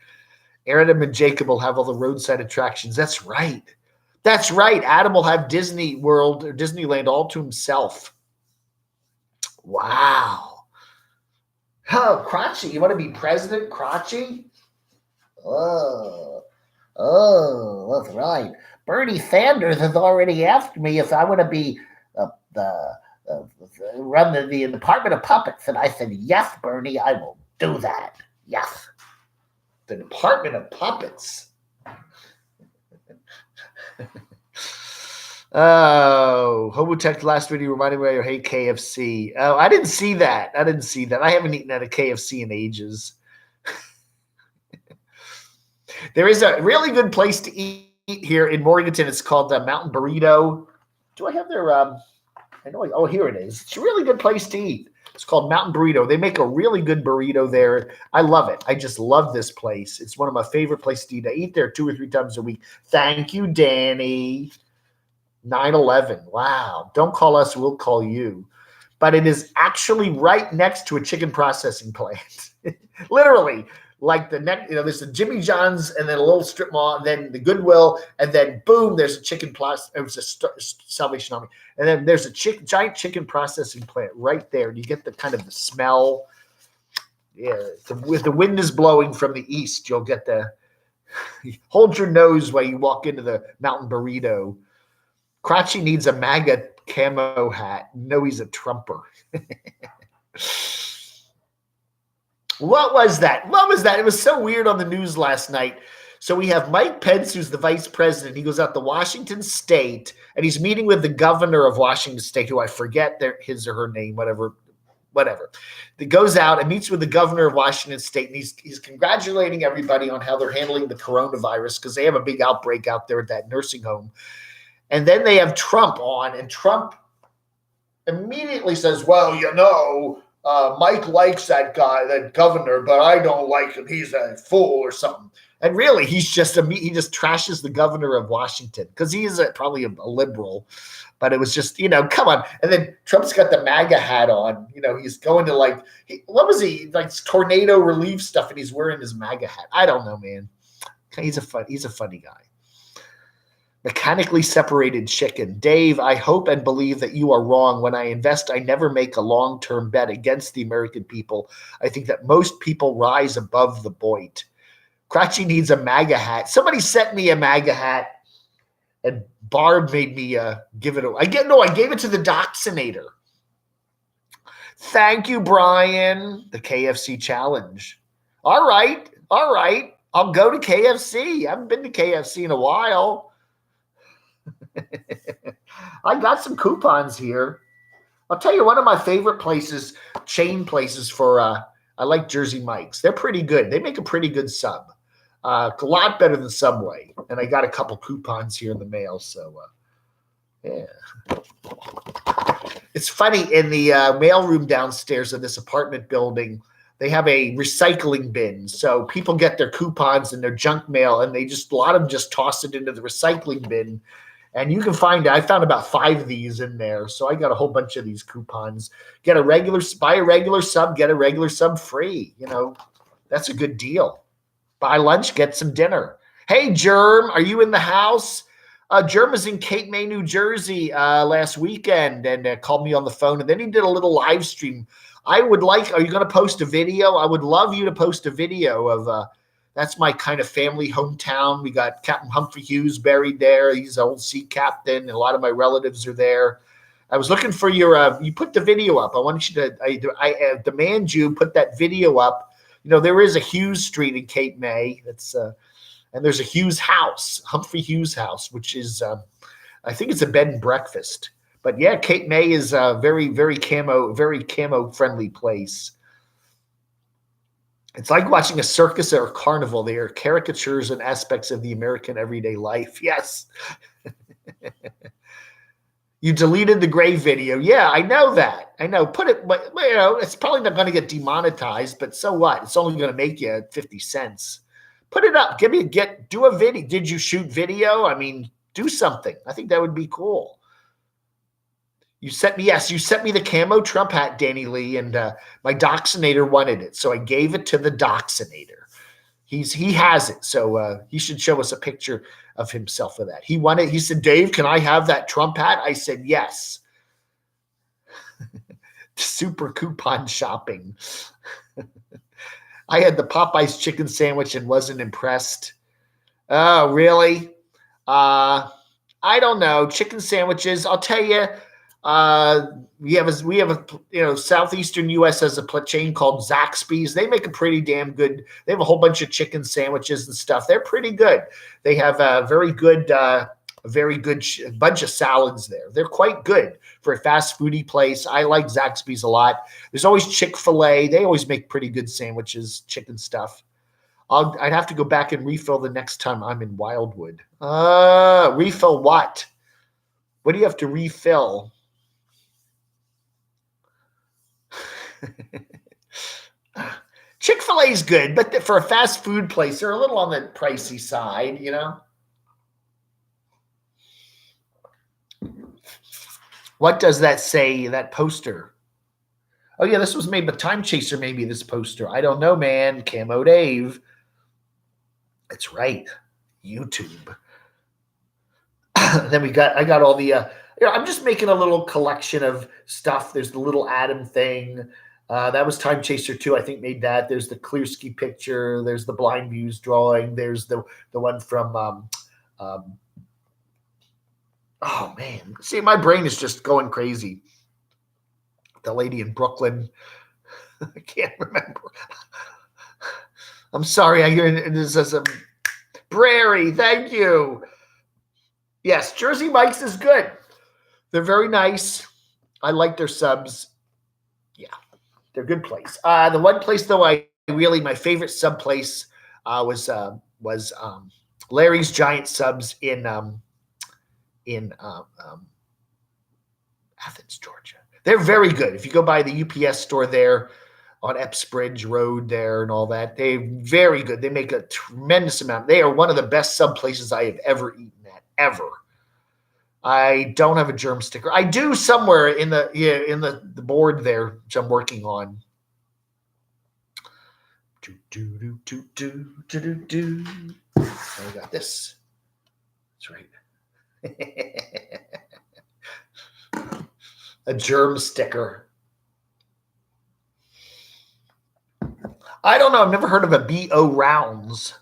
Aaron and Jacob will have all the roadside attractions. That's right. That's right. Adam will have Disney World or Disneyland all to himself. Wow. Oh, Crotchy. You want to be president, Crotchy? Oh, that's right. Bernie Sanders has already asked me if I want to be run the Department of Puppets, and I said, yes, Bernie, I will do that. Yes. The Department of Puppets. Oh, Hobotech last video reminded me of hate KFC. Oh, I didn't see that. I haven't eaten at a KFC in ages. There is a really good place to eat here in Morganton. It's called Mountain Burrito. Do I have their I know. Oh, here it is. It's a really good place to eat. It's called Mountain Burrito. They make a really good burrito there. I love it. I just love this place. It's one of my favorite places to eat. I eat there 2 or 3 times a week. Thank you, Danny. 9/11. Wow. Don't call us. We'll call you. But it is actually right next to a chicken processing plant. Literally. Like there's the Jimmy John's and then a little strip mall and then the Goodwill and then boom, there's a chicken plus. It was a Salvation Army. And then there's a giant chicken processing plant right there. And you get the kind of the smell. Yeah. If the wind is blowing from the east, you'll get hold your nose while you walk into the Mountain Burrito. Crotchy needs a MAGA camo hat. No, he's a Trumper. What was that? It was so weird on the news last night. So we have Mike Pence, who's the vice president. He goes out to Washington State, and he's meeting with the governor of Washington State, who I forget his or her name, whatever. He goes out and meets with the governor of Washington State, and he's congratulating everybody on how they're handling the coronavirus because they have a big outbreak out there at that nursing home. And then they have Trump on, and Trump immediately says, well, Mike likes that guy, that governor, but I don't like him. He's a fool or something. And really, he just trashes the governor of Washington because he is probably a liberal. But it was just, come on. And then Trump's got the MAGA hat on. He's going to what was he? Like tornado relief stuff, and he's wearing his MAGA hat. I don't know, man. He's a funny guy. Mechanically separated chicken. Dave, I hope and believe that you are wrong. When I invest, I never make a long-term bet against the American people. I think that most people rise above the Boyd. Crotchy needs a MAGA hat. Somebody sent me a MAGA hat, and Barb made me give it away. I gave it to the Doxinator. Thank you, Brian. The KFC challenge. All right. I'll go to KFC. I haven't been to KFC in a while. I got some coupons here. I'll tell you one of my favorite places, chain places for, I like Jersey Mike's. They're pretty good. They make a pretty good sub. A lot better than Subway. And I got a couple coupons here in the mail. So, yeah. It's funny, in the mailroom downstairs of this apartment building, they have a recycling bin. So people get their coupons and their junk mail, and a lot of them just toss it into the recycling bin. And you can I found about 5 of these in there. So I got a whole bunch of these coupons. Buy a regular sub, get a regular sub free. That's a good deal. Buy lunch, get some dinner. Hey, Germ, are you in the house? Germ was in Cape May, New Jersey last weekend and called me on the phone. And then he did a little live stream. Are you going to post a video? I would love you to post a video of that's my kind of family hometown. We got Captain Humphrey Hughes buried there. He's an old sea captain, and a lot of my relatives are there. I was looking for you put the video up. I want you to, I demand you put that video up. There is a Hughes Street in Cape May. And there's a Hughes house, Humphrey Hughes house, which is, I think it's a bed and breakfast. But yeah, Cape May is a very, very camo friendly place. It's like watching a circus or a carnival. They are caricatures and aspects of the American everyday life. Yes. You deleted the grave video. Yeah, I know that. I know. Put it, but it's probably not going to get demonetized, but so what? It's only going to make you 50 cents. Put it up. Do a video. Did you shoot video? I mean, do something. I think that would be cool. You sent me the camo Trump hat, Danny Lee, and my Doxinator wanted it. So I gave it to the Doxinator. He has it. So he should show us a picture of himself with that. He said, Dave, can I have that Trump hat? I said, yes. Super coupon shopping. I had the Popeyes chicken sandwich and wasn't impressed. Oh, really? I don't know. Chicken sandwiches, I'll tell you, we have a southeastern U.S. has a chain called Zaxby's. They make a pretty damn good. They have a whole bunch of chicken sandwiches and stuff. They're pretty good. They have a very good bunch of salads there. They're quite good for a fast foodie place. I like Zaxby's a lot. There's always Chick-fil-A. They always make pretty good sandwiches, chicken stuff. I'd have to go back and refill the next time I'm in Wildwood. Refill what? What do you have to refill? Chick-fil-A is good, but for a fast food place, they're a little on the pricey side, What does that say, that poster? Oh, yeah, this was made by Time Chaser, maybe, this poster. I don't know, man. Camo Dave. That's right. YouTube. Then I got all the, I'm just making a little collection of stuff. There's the little Adam thing. That was Time Chaser 2, I think, made that. There's the Clearski picture. There's the Blind Views drawing. There's the one from, oh, man. See, my brain is just going crazy. The lady in Brooklyn. I can't remember. I'm sorry. I hear this as a Brary. Thank you. Yes, Jersey Mike's is good. They're very nice. I like their subs. Yeah, they're a good place. The one place, though, my favorite sub place was Larry's Giant Subs in Athens, Georgia. They're very good. If you go by the UPS store there on Epsbridge Road there and all that, they're very good. They make a tremendous amount. They are one of the best sub places I have ever eaten at, ever. I don't have a germ sticker. I do somewhere in the board there, which I'm working on. I got this. That's right. A germ sticker. I don't know. I've never heard of a BO Rounds.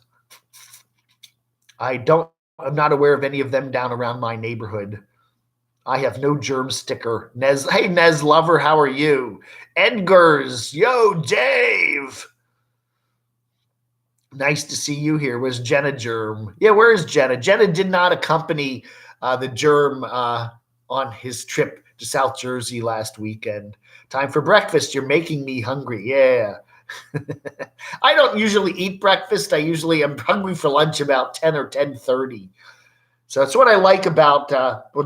I'm not aware of any of them down around my neighborhood. I have no germ sticker. Hey, Nez Lover, how are you? Edgar's. Yo, Dave. Nice to see you here. Was Jenna Germ? Yeah, where is Jenna? Jenna did not accompany the Germ on his trip to South Jersey last weekend. Time for breakfast. You're making me hungry. Yeah. I don't usually eat breakfast. I'm hungry for lunch about 10 or 10:30. So that's what I like about,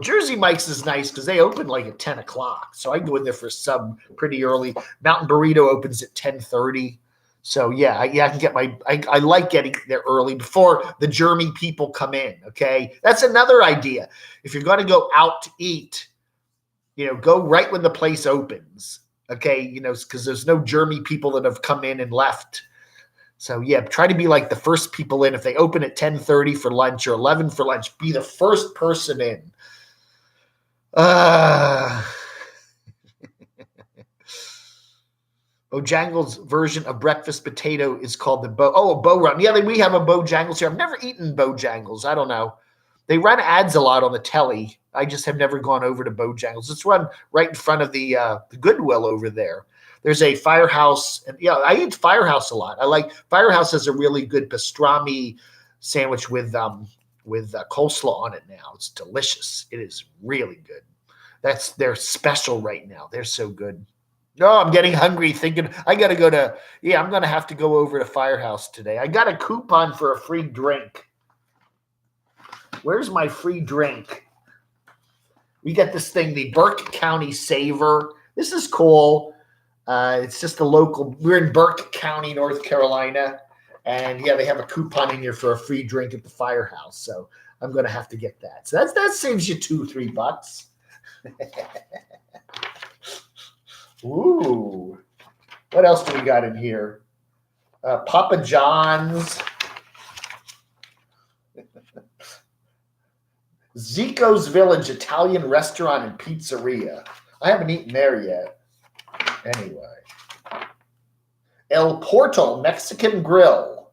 Jersey Mike's is nice because they open like at 10 o'clock. So I go in there for sub pretty early. Mountain Burrito opens at 10:30. So yeah, I can get I like getting there early before the Germy people come in. Okay. That's another idea. If you're going to go out to eat, go right when the place opens. Okay. Because there's no Germy people that have come in and left. So yeah, try to be like the first people in. If they open at 10:30 for lunch or 11 for lunch, be the first person in. Bojangles' version of breakfast potato is called a bow run. Yeah, we have a Bojangles here. I've never eaten Bojangles. I don't know. They run ads a lot on the telly. I just have never gone over to Bojangles. It's run right in front of the Goodwill over there. There's a Firehouse, and I eat Firehouse a lot. I like Firehouse has a really good pastrami sandwich with coleslaw on it now. It's delicious. It is really good. That's their special right now. They're so good. No, I'm getting hungry thinking I got to go to, I'm going to have to go over to Firehouse today. I got a coupon for a free drink. Where's my free drink? We got this thing, the Burke County Savor. This is cool. It's just a local. We're in Burke County, North Carolina. And yeah, they have a coupon in here for a free drink at the Firehouse. So I'm going to have to get that. So that saves you $2-3. Ooh. What else do we got in here? Papa John's. Zico's Village Italian Restaurant and Pizzeria. I haven't eaten there yet. Anyway. El Portal Mexican Grill.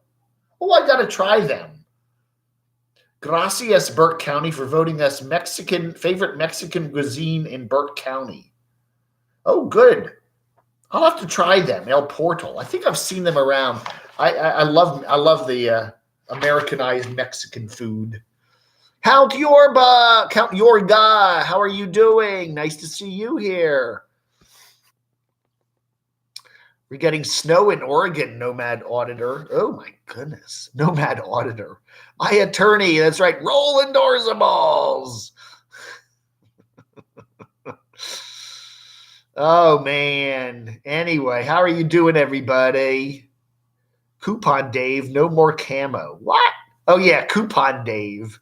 Oh, I got to try them. Gracias, Burke County, for voting us favorite Mexican cuisine in Burke County. Oh, good. I'll have to try them. El Portal. I think I've seen them around. I love the Americanized Mexican food. Count Yorga, how are you doing? Nice to see you here. We're getting snow in Oregon, Nomad Auditor. Oh my goodness, Nomad Auditor. My attorney, that's right, rolling Dorsables. Oh man. Anyway, how are you doing, everybody? Coupon Dave, no more camo. What? Oh yeah, Coupon Dave.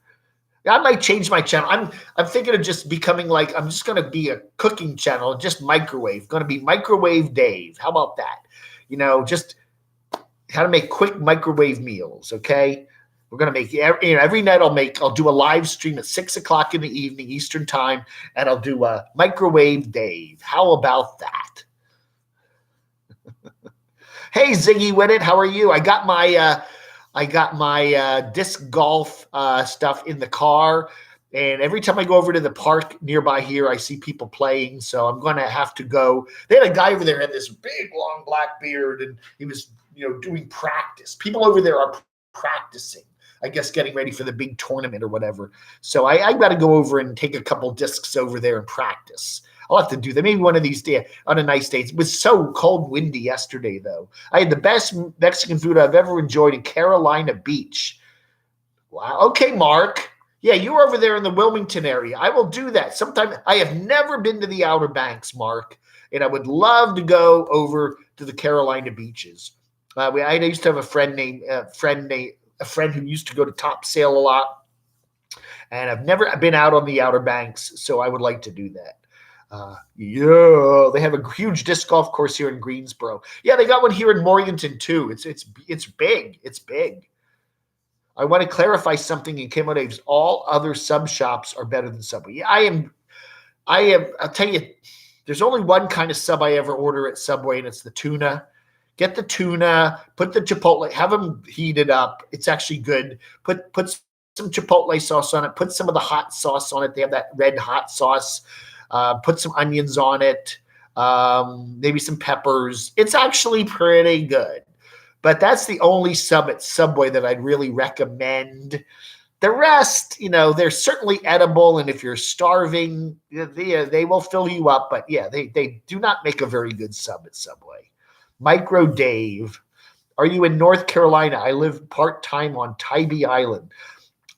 I might change my channel. I'm thinking of just becoming like, I'm just going to be a cooking channel, just microwave. Going to be Microwave Dave. How about that? Just how to make quick microwave meals. Okay, we're going to make every night. I'll do a live stream at 6 o'clock in the evening Eastern time, and I'll do a Microwave Dave. How about that? Hey Ziggy Winnett, how are you? I got my disc golf stuff in the car, and every time I go over to the park nearby here, I see people playing, so I'm going to have to go. They had a guy over there had this big, long black beard, and he was, doing practice. People over there are practicing, I guess, getting ready for the big tournament or whatever. So I got to go over and take a couple discs over there and practice. I'll have to do that. Maybe one of these days on a nice day. It was so cold, windy yesterday, though. I had the best Mexican food I've ever enjoyed in Carolina Beach. Wow. Okay, Mark. Yeah, you were over there in the Wilmington area. I will do that sometime. I have never been to the Outer Banks, Mark, and I would love to go over to the Carolina beaches. I used to have a friend who used to go to Top Sail a lot, and I've never been out on the Outer Banks, so I would like to do that. They have a huge disc golf course here in Greensboro. Yeah, they got one here in Morganton too. It's big. It's big. I want to clarify something in Camo Dave's. All other sub shops are better than Subway. Yeah, I am. I'll tell you, there's only one kind of sub I ever order at Subway, and it's the tuna. Get the tuna, put the chipotle, have them heated up. It's actually good. Put some chipotle sauce on it. Put some of the hot sauce on it. They have that red hot sauce. Put some onions on it, maybe some peppers. It's actually pretty good. But that's the only sub at Subway that I'd really recommend. The rest, they're certainly edible, and if you're starving, they will fill you up. But yeah, they do not make a very good sub at Subway. Micro Dave, are you in North Carolina? I live part-time on Tybee Island.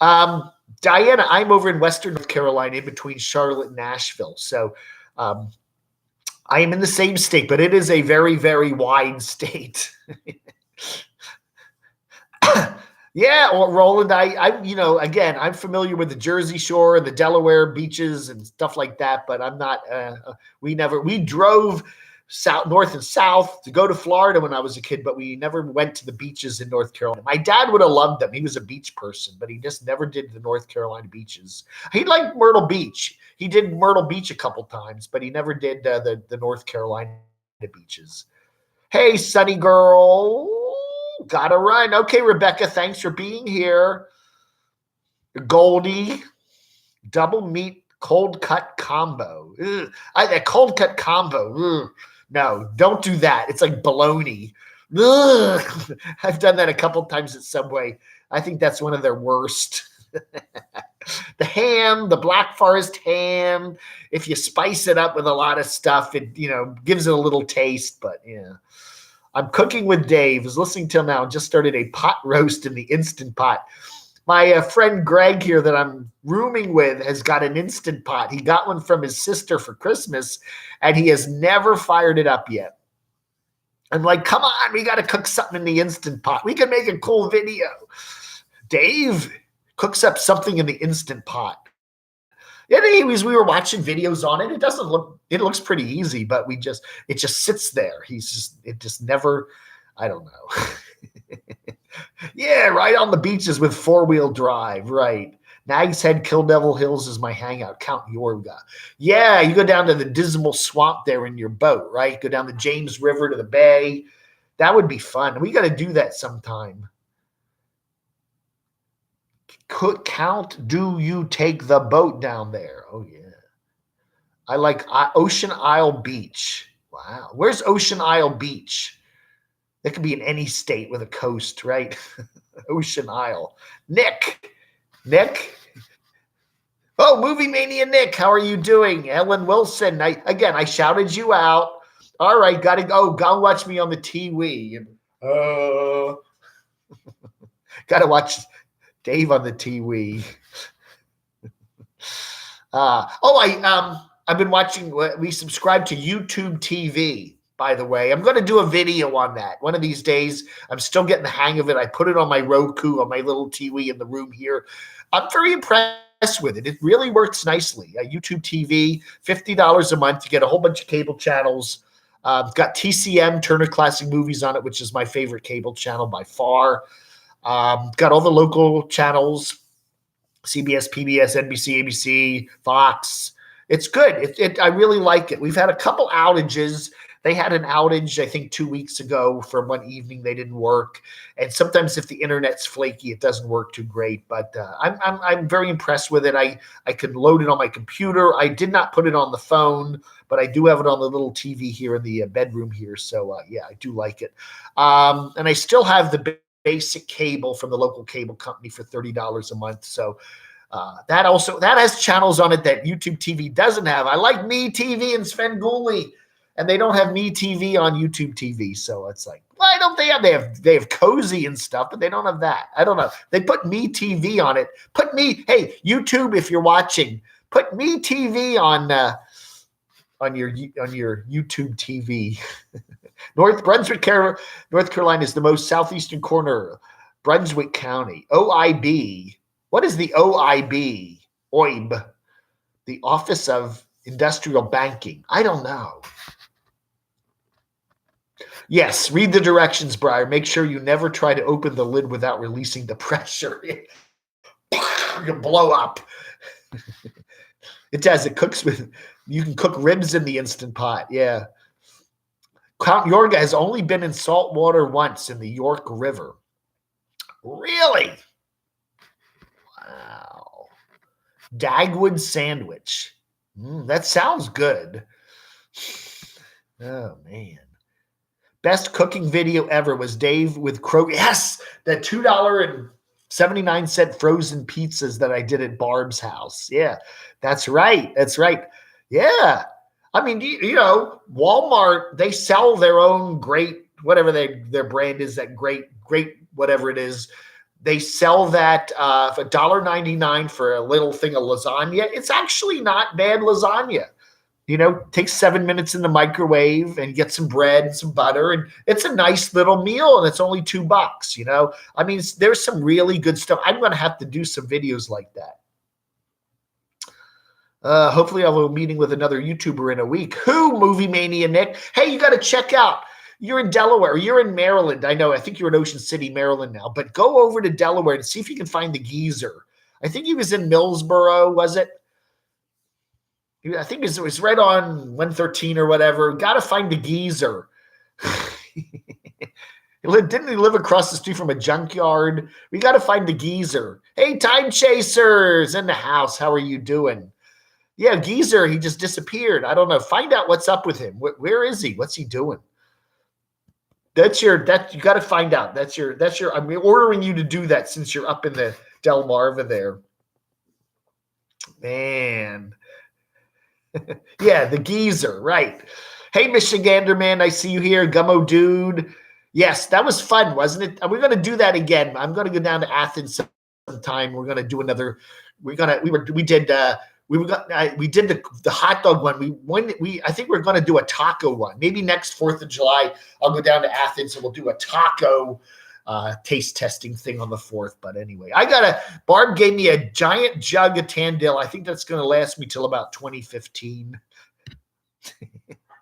Diana, I'm over in Western North Carolina, in between Charlotte and Nashville. So I am in the same state, but it is a very, very wide state. Yeah, well, Roland, again, I'm familiar with the Jersey Shore and the Delaware beaches and stuff like that, but I'm not. We drove north and south to go to Florida when I was a kid, but we never went to the beaches in North Carolina. My dad would have loved them. He was a beach person, but he just never did the North Carolina beaches. He liked Myrtle Beach. He did Myrtle Beach a couple times, but he never did the North Carolina beaches. Hey, sunny girl. Gotta run. Okay, Rebecca, thanks for being here. Goldie, double meat cold cut combo. That cold cut combo. Ugh. No, don't do that. It's like bologna. Ugh. I've done that a couple times at Subway. I think that's one of their worst. The ham, the Black Forest ham, if you spice it up with a lot of stuff, it gives it a little taste, but yeah. I'm cooking with Dave. Was listening till now. Just started a pot roast in the Instant Pot. My friend Greg here that I'm rooming with has got an Instant Pot. He got one from his sister for Christmas, and he has never fired it up yet. I'm like, come on, we got to cook something in the Instant Pot. We can make a cool video. Dave cooks up something in the Instant Pot. Anyways, we were watching videos on it. It looks pretty easy, but it just sits there. It just never, I don't know. Yeah, right on the beaches with 4-wheel drive, right. Nag's Head, Kill Devil Hills is my hangout. Count Yorga. Yeah, you go down to the Dismal Swamp there in your boat, right? Go down the James River to the bay. That would be fun. We got to do that sometime. Count, do you take the boat down there? Oh, yeah. I like Ocean Isle Beach. Wow. Where's Ocean Isle Beach? That could be in any state with a coast, right? Ocean Isle. Nick. Oh, Movie Mania Nick. How are you doing? Ellen Wilson. I shouted you out. All right. Got to go. Go watch me on the TV. Got to watch Dave on the TV. I've been watching. We subscribe to YouTube TV, by the way. I'm going to do a video on that one of these days. I'm still getting the hang of it. I put it on my Roku, on my little TV in the room here. I'm very impressed with it. It really works nicely. YouTube TV, $50 a month. You get a whole bunch of cable channels. It's got TCM, Turner Classic Movies on it, which is my favorite cable channel by far. Got all the local channels, CBS, PBS, NBC, ABC, Fox. It's good. I really like it. We've had a couple outages. They had an outage, I think, 2 weeks ago for one evening. They didn't work. And sometimes if the internet's flaky, it doesn't work too great. But I'm very impressed with it. I can load it on my computer. I did not put it on the phone, but I do have it on the little TV here in the bedroom here. So, yeah, I do like it. And I still have the basic cable from the local cable company for $30 a month. So that has channels on it that YouTube TV doesn't have. I like Me TV and Svengoolie, and they don't have Me TV on YouTube TV. So it's like, why don't they have? They have Cozy and stuff, but they don't have that. I don't know. They put Me TV on it. Hey, YouTube, if you're watching, put Me TV on your YouTube TV. North Carolina is the most southeastern corner, Brunswick County. OIB. What is the OIB? OIB. The Office of Industrial Banking. I don't know. Yes, read the directions, Briar. Make sure you never try to open the lid without releasing the pressure. You blow up. It does. It cooks with. You can cook ribs in the Instant Pot. Yeah. Count Yorga has only been in salt water once in the York River. Really? Wow. Dagwood sandwich. That sounds good. Oh, man. Best cooking video ever was Dave with Kroger. Yes, the $2.79 frozen pizzas that I did at Barb's house. Yeah, that's right. That's right. Yeah. I mean, you know, Walmart, they sell their own great, whatever their brand is, that great, whatever it is. They sell that for $1.99 for a little thing of lasagna. It's actually not bad lasagna. You know, takes 7 minutes in the microwave and get some bread and some butter. And it's a nice little meal and it's only $2, you know. I mean, there's some really good stuff. I'm going to have to do some videos like that. Hopefully I'll have a meeting with another YouTuber in a week. Who, Movie Mania Nick? Hey, you got to check out. You're in Delaware. You're in Maryland. I know. I think you're in Ocean City, Maryland now. But go over to Delaware and see if you can find the geezer. I think he was in Millsboro, was it? I think it was right on 113 or whatever. Got to find the geezer. Didn't he live across the street from a junkyard? We got to find the geezer. Hey, Time Chasers in the house. How are you doing? Yeah, geezer. He just disappeared. I don't know. Find out what's up with him. Where is he? What's he doing? You got to find out. That's your. I'm ordering you to do that since you're up in the Delmarva there. Man. Yeah, the geezer, right. Hey, Michigander man, I see you here. Gummo dude. Yes, that was fun, wasn't it? We're going to do that again. I'm going to go down to Athens sometime. We're going to do another. We did the hot dog one. I think we're going to do a taco one. Maybe next 4th of July, I'll go down to Athens and we'll do a taco taste testing thing on the 4th. But anyway, Barb gave me a giant jug of Tandil. I think that's going to last me till about 2015.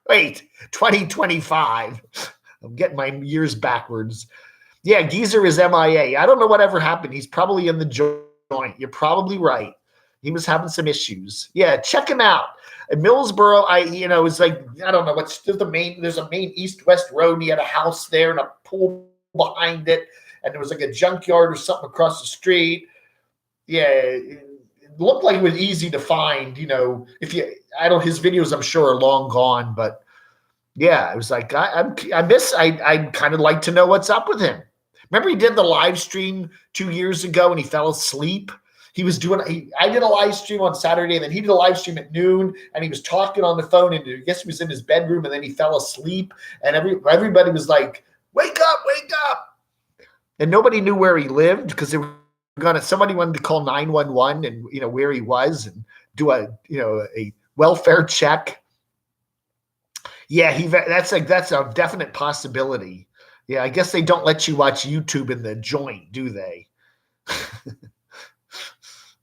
Wait, 2025. I'm getting my years backwards. Yeah, geezer is MIA. I don't know whatever happened. He's probably in the joint. You're probably right. He was having some issues. Yeah, check him out. At Millsboro, it's like, I don't know there's a main east-west road. He had a house there and a pool behind it, and there was like a junkyard or something across the street. Yeah, it looked like it was easy to find. You know, his videos I'm sure are long gone, but yeah, it was like I kind of like to know what's up with him. Remember he did the live stream 2 years ago and he fell asleep. I did a live stream on Saturday, and then he did a live stream at noon, and he was talking on the phone, and I guess he was in his bedroom, and then he fell asleep, and everybody was like, wake up, wake up. And nobody knew where he lived because somebody wanted to call 911 and, you know, where he was and do a welfare check. Yeah, that's a definite possibility. Yeah, I guess they don't let you watch YouTube in the joint, do they?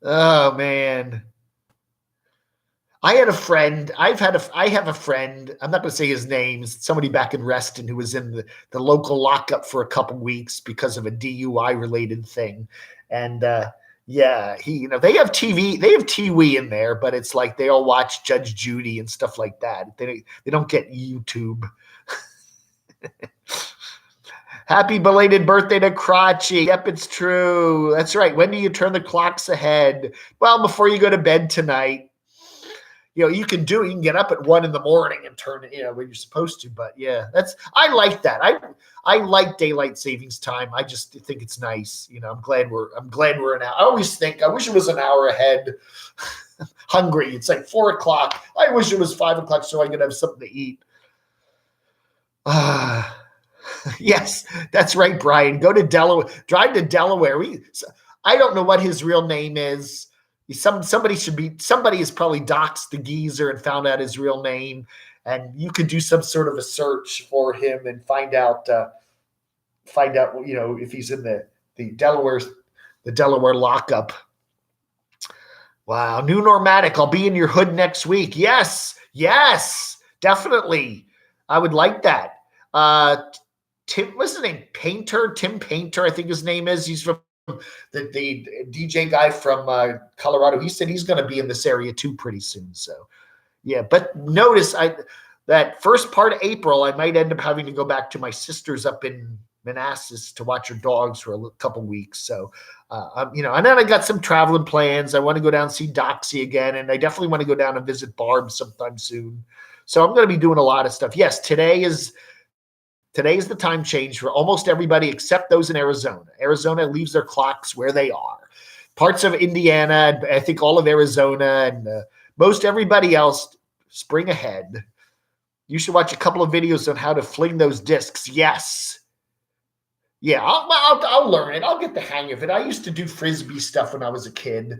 Oh man. I have a friend. I'm not going to say his name. Somebody back in Reston who was in the local lockup for a couple weeks because of a DUI related thing. And yeah, they have TV in there, but it's like they all watch Judge Judy and stuff like that. They don't get YouTube. Happy belated birthday to Crotchy. Yep, it's true. That's right. When do you turn the clocks ahead? Well, before you go to bed tonight. You know, you can get up at 1 a.m. and turn it, when you're supposed to. But yeah, I like that. I like daylight savings time. I just think it's nice. You know, I'm glad we're an hour. I always think I wish it was an hour ahead. Hungry. It's like 4 o'clock. I wish it was 5 o'clock so I could have something to eat. Yes, that's right, Brian. Go to Delaware. Drive to Delaware. I don't know what his real name is. Somebody has probably doxed the geezer and found out his real name, and you could do some sort of a search for him and find out if he's in the Delaware lockup. Wow, new Normatic. I'll be in your hood next week. Yes, definitely. I would like that. What's his name? Tim Painter, I think his name is. He's from the DJ guy from Colorado. He said he's going to be in this area too pretty soon. So, yeah. But notice that first part of April, I might end up having to go back to my sister's up in Manassas to watch her dogs for a couple weeks. So, and then I got some traveling plans. I want to go down and see Doxy again, and I definitely want to go down and visit Barb sometime soon. So I'm going to be doing a lot of stuff. Yes, today is Today's the time change for almost everybody except those in Arizona. Arizona leaves their clocks where they are. Parts of Indiana, I think all of Arizona, and most everybody else spring ahead. You should watch a couple of videos on how to fling those discs. Yes. Yeah, I'll learn it. I'll get the hang of it. I used to do Frisbee stuff when I was a kid,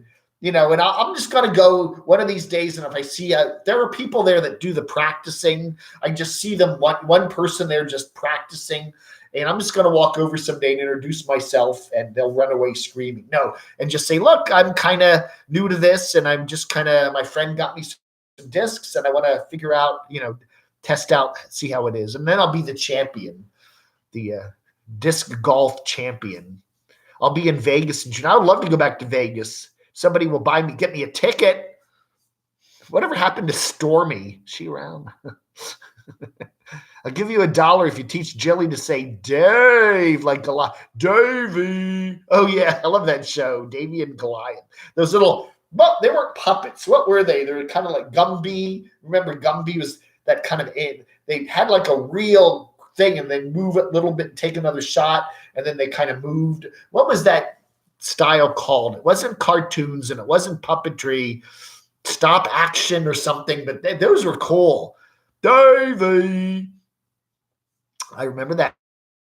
and I'm just going to go one of these days. And if I see there are people there that do the practicing, I just see them, one person there just practicing. And I'm just going to walk over someday and introduce myself, and they'll run away screaming. No, and just say, look, I'm kind of new to this, and I'm just my friend got me some discs, and I want to figure out, test out, see how it is. And then I'll be the champion, the disc golf champion. I'll be in Vegas in June. I would love to go back to Vegas. Somebody will get me a ticket. Whatever happened to Stormy? Is she around? I'll give you $1 if you teach Jilly to say Dave, like Goliath. Davey. Oh, yeah. I love that show. Davey and Goliath. Those little, but they weren't puppets. What were they? They were kind of like Gumby. Remember, Gumby was that kind of, they had like a real thing, and then move it a little bit, take another shot, and then they kind of moved. What was that style called? It wasn't cartoons, and it wasn't puppetry, stop action or something, but those were cool. Davey. I remember that.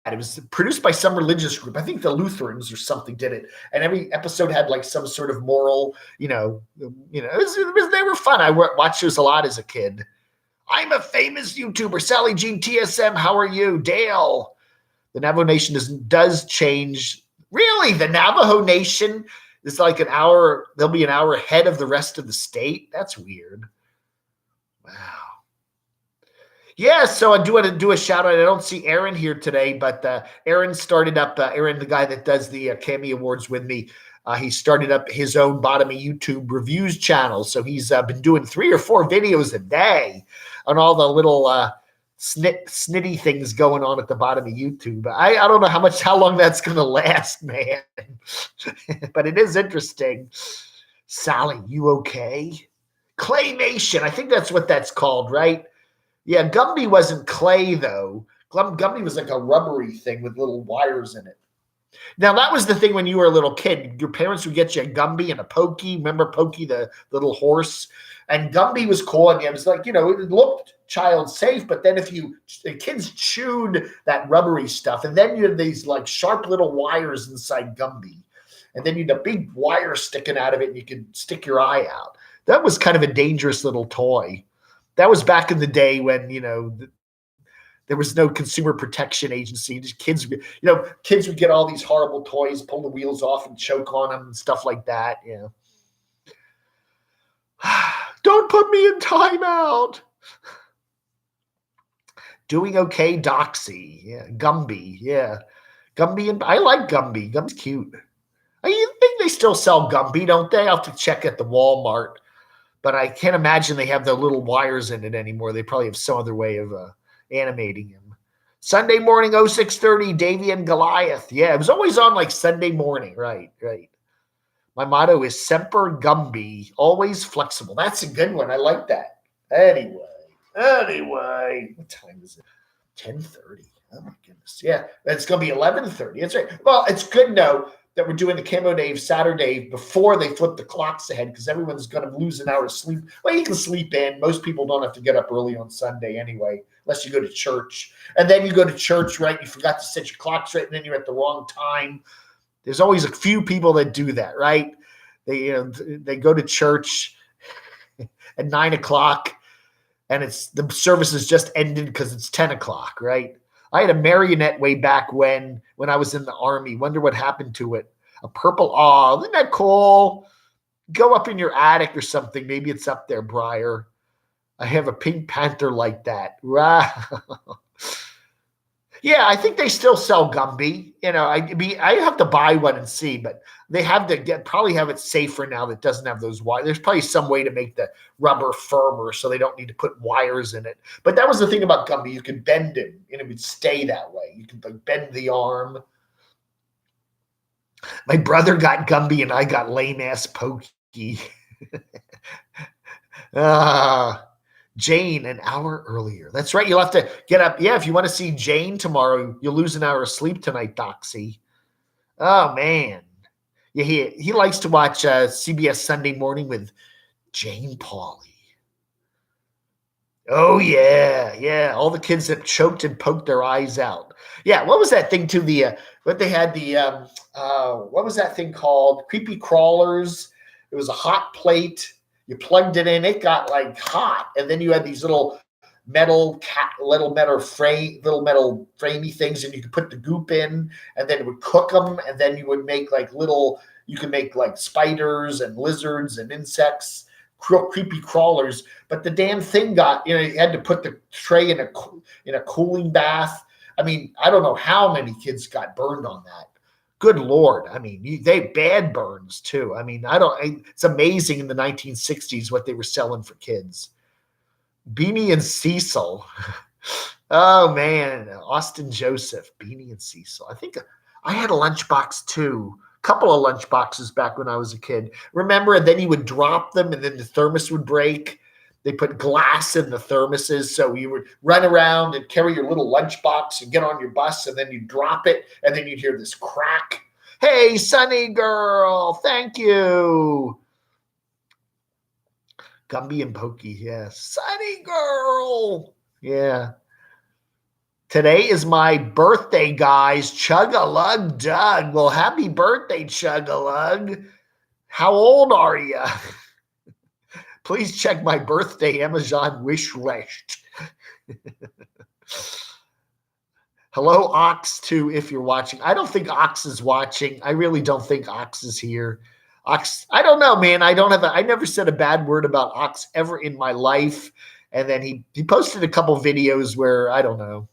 It was produced by some religious group. I think the Lutherans or something did it. And every episode had like some sort of moral, they were fun. I watched those a lot as a kid. I'm a famous YouTuber. Sally Jean TSM, how are you? Dale. The Navajo Nation does change. Really? The Navajo Nation is like an hour. They'll be an hour ahead of the rest of the state. That's weird. Wow. Yeah, so I do want to do a shout out. I don't see Aaron here today, but Aaron started up, Aaron, the guy that does the Camo Awards with me, he started up his own Bottom of YouTube reviews channel. So he's been doing 3 or 4 videos a day on all the little snitty things going on at the bottom of YouTube. I don't know how long that's going to last, man. But it is interesting. Sally, you okay? Claymation. I think that's what that's called, right? Yeah, Gumby wasn't clay, though. Gumby was like a rubbery thing with little wires in it. Now, that was the thing when you were a little kid. Your parents would get you a Gumby and a Pokey. Remember Pokey, the little horse? And Gumby was cool. And it was like, it looked child safe. But then the kids chewed that rubbery stuff. And then you had these like sharp little wires inside Gumby. And then you had a big wire sticking out of it, and you could stick your eye out. That was kind of a dangerous little toy. That was back in the day when, there was no consumer protection agency. Just kids would get all these horrible toys, pull the wheels off and choke on them and stuff like that. Don't put me in timeout. Doing okay, Doxy. Yeah, Gumby. Yeah, Gumby. And I like Gumby. Gumby's cute. I think they still sell Gumby, don't they? I'll have to check at the Walmart. But I can't imagine they have the little wires in it anymore. They probably have some other way of animating him. Sunday morning, 0630, Davy and Goliath. Yeah, it was always on like Sunday morning. Right. My motto is Semper Gumby, always flexible. That's a good one. I like that. Anyway, what time is it? 10:30. Oh, my goodness. Yeah, it's going to be 11:30. That's right. Well, it's good to know that we're doing the camodave SaturDAVE before they flip the clocks ahead, because everyone's going to lose an hour of sleep. Well, you can sleep in. Most people don't have to get up early on Sunday anyway, unless you go to church. And then you go to church, right? You forgot to set your clocks right, and then you're at the wrong time. There's always a few people that do that, right? They go to church at 9 o'clock, and the service has just ended because it's 10 o'clock, right? I had a marionette way back when I was in the Army. Wonder what happened to it. A purple, isn't that cool? Go up in your attic or something. Maybe it's up there, Briar. I have a Pink Panther like that. Wow. Yeah, I think they still sell Gumby. I have to buy one and see, but they have to probably have it safer now that doesn't have those wires. There's probably some way to make the rubber firmer so they don't need to put wires in it. But that was the thing about Gumby. You could bend it, and it would stay that way. You could bend the arm. My brother got Gumby, and I got lame-ass Pokey. Jane an hour earlier. That's right. You'll have to get up. Yeah, if you want to see Jane tomorrow, you'll lose an hour of sleep tonight, Doxy. Oh, man. Yeah, he likes to watch CBS Sunday Morning with Jane Pauley. Oh, yeah, yeah. All the kids that choked and poked their eyes out. Yeah, what was that thing to the what they had what was that thing called? Creepy crawlers. It was a hot plate. You plugged it in, it got like hot, and then you had these little metal framey things, and you could put the goop in, and then it would cook them, and then you would make you could make like spiders and lizards and insects, creepy crawlers. But the damn thing got, you had to put the tray in a cooling bath. I mean, I don't know how many kids got burned on that. Good Lord. I mean, they bad burns too. I mean, it's amazing in the 1960s what they were selling for kids. Beanie and Cecil. Oh man. Austin Joseph, Beanie and Cecil. I think I had a lunchbox too. A couple of lunchboxes back when I was a kid. Remember? And then you would drop them and then the thermos would break. They put glass in the thermoses, so you would run around and carry your little lunchbox and get on your bus, and then you drop it, and then you'd hear this crack. Hey, Sunny Girl, thank you. Gumby and Pokey, yeah. Sunny Girl, yeah. Today is my birthday, guys. Chug-a-lug, Doug. Well, happy birthday, Chug-a-lug. How old are you? Please check my birthday Amazon wish list. Hello, Ox, too, if you're watching. I don't think Ox is watching. I really don't think Ox is here. Ox, I don't know, man. I never said a bad word about Ox ever in my life. And then he posted a couple videos where, I don't know.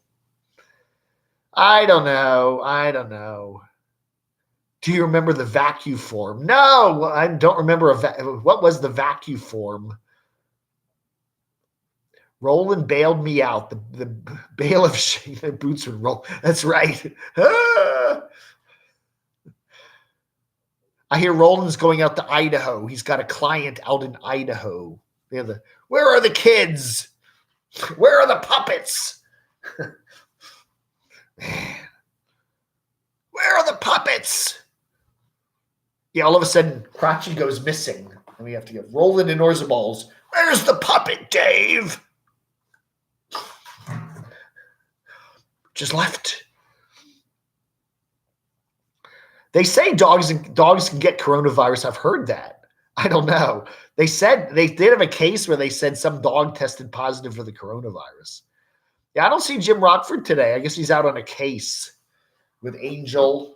Do you remember the vacuum form? No, I don't remember. What was the vacuum form? Roland bailed me out. The bail of shame and boots would roll. That's right. I hear Roland's going out to Idaho. He's got a client out in Idaho. Where are the kids? Where are the puppets? Man. Where are the puppets? Yeah, all of a sudden, Crotchy goes missing. And we have to get Roland and Orzaballs. Where's the puppet, Dave? Just left. They say dogs can get coronavirus. I've heard that. I don't know. They said they did have a case where they said some dog tested positive for the coronavirus. Yeah, I don't see Jim Rockford today. I guess he's out on a case with Angel.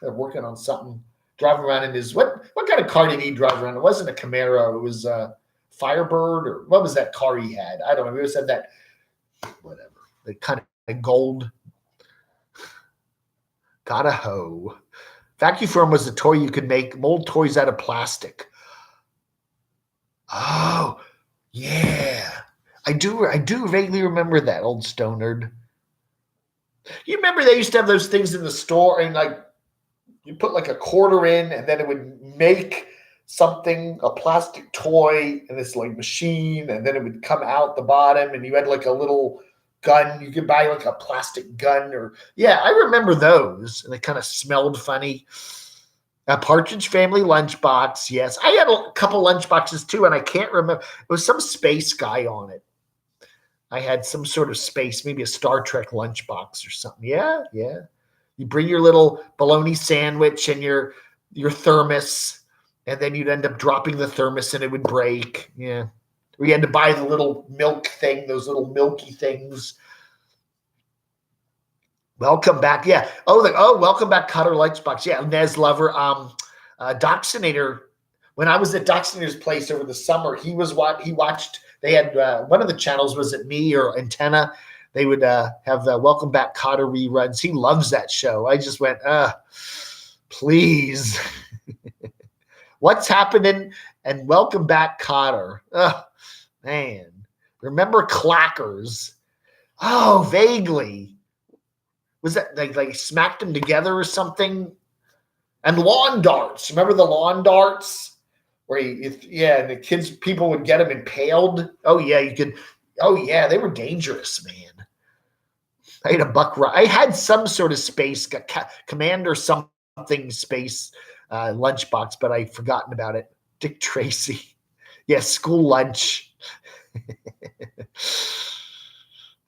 They're working on something. Driving around in his what kind of car did he drive around? It wasn't a Camaro. It was a Firebird, or what was that car he had? I don't know. We always had that, whatever. The kind of gold. Got a hoe. Vacuum form was a toy you could make mold toys out of plastic. Oh, yeah. I do vaguely remember that, old stonerd. You remember they used to have those things in the store, and like you put like a quarter in, and then it would make something, a plastic toy, and this like machine, and then it would come out the bottom, and you had like a little gun. You could buy like a plastic gun, or yeah, I remember those, and they kind of smelled funny. A Partridge Family lunchbox, yes. I had a couple lunchboxes too, and I can't remember. It was some space guy on it. I had some sort of space, maybe a Star Trek lunchbox or something. Yeah, yeah. You bring your little bologna sandwich and your thermos, and then you'd end up dropping the thermos and it would break. Yeah. We had to buy the little milk thing, those little milky things. Welcome back. Yeah. Welcome back, Cutter Lunchbox. Yeah, Nez Lover. Doxinator. When I was at Doxinator's place over the summer, he watched. They had one of the channels, was it Me or Antenna? They would have the Welcome Back Cotter reruns. He loves that show. I just went, please. What's happening? And Welcome Back Cotter. Man. Remember Clackers? Oh, vaguely. Was that like smacked them together or something? And lawn darts. Remember the lawn darts? Where and the people would get them impaled. Oh, yeah, you could Oh yeah, they were dangerous, man. I had a buck. I had some sort of space, Commander something space lunchbox, but I'd forgotten about it. Dick Tracy. Yeah, school lunch.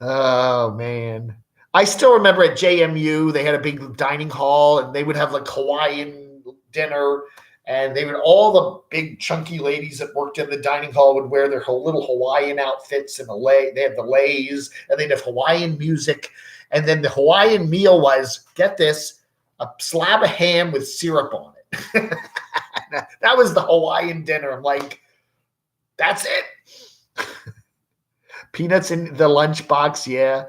Oh man. I still remember at JMU, they had a big dining hall and they would have like Hawaiian dinner, and they would, all the big chunky ladies that worked in the dining hall would wear their whole little Hawaiian outfits and they had the leis, and they'd have Hawaiian music. And then the Hawaiian meal was, get this, a slab of ham with syrup on it. That was the Hawaiian dinner. I'm like, that's it. Peanuts in the lunchbox. Yeah.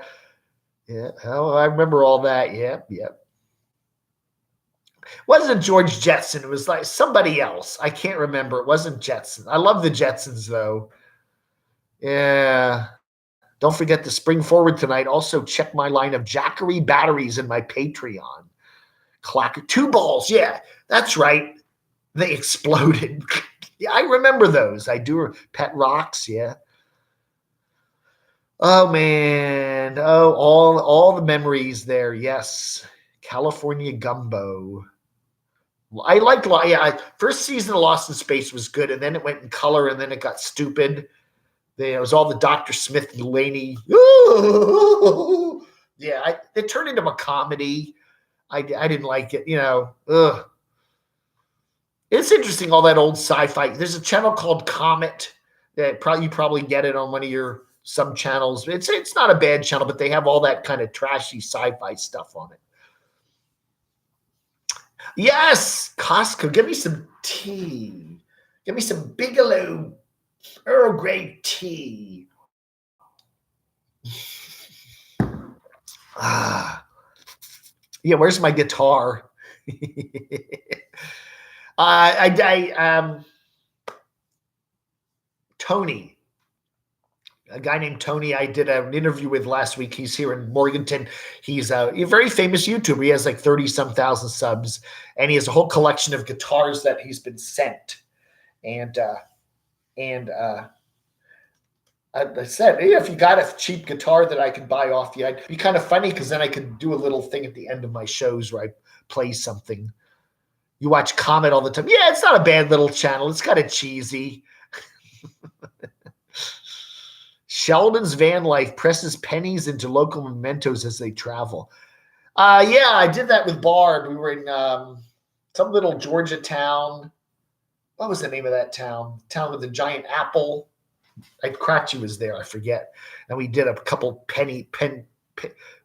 Yeah. Oh, I remember all that. Yeah. Yeah. Wasn't George Jetson. It was like somebody else. I can't remember. It wasn't Jetson. I love the Jetsons though. Yeah. Don't forget to spring forward tonight. Also check my line of Jackery batteries in my Patreon. Clacker 2 balls. Yeah, that's right. They exploded. Yeah, I remember those. I do. Pet rocks. Yeah. Oh man. Oh, all the memories there. Yes. California gumbo. I liked, first season of Lost in Space was good, and then it went in color, and then it got stupid. It was all the Dr. Smith and Laney. Yeah, it turned into a comedy. I didn't like it, Ugh. It's interesting, all that old sci-fi. There's a channel called Comet that you probably get it on one of your some channels. It's not a bad channel, but they have all that kind of trashy sci-fi stuff on it. Yes, Costco. Give me some tea. Give me some Bigelow Earl Grey tea. Yeah, where's my guitar? Tony, a guy named Tony, I did an interview with last week. He's here in Morganton. He's a very famous YouTuber. He has like 30-some thousand subs, and he has a whole collection of guitars that he's been sent. And I said, hey, if you got a cheap guitar that I could buy off you, it'd be kind of funny because then I could do a little thing at the end of my shows where I play something. You watch Comet all the time. Yeah, it's not a bad little channel. It's kind of cheesy. Sheldon's van life presses pennies into local mementos as they travel. Yeah, I did that with Barb. We were in some little Georgia town. What was the name of that town? Town with the giant apple. Cratchy was there, I forget. And we did a couple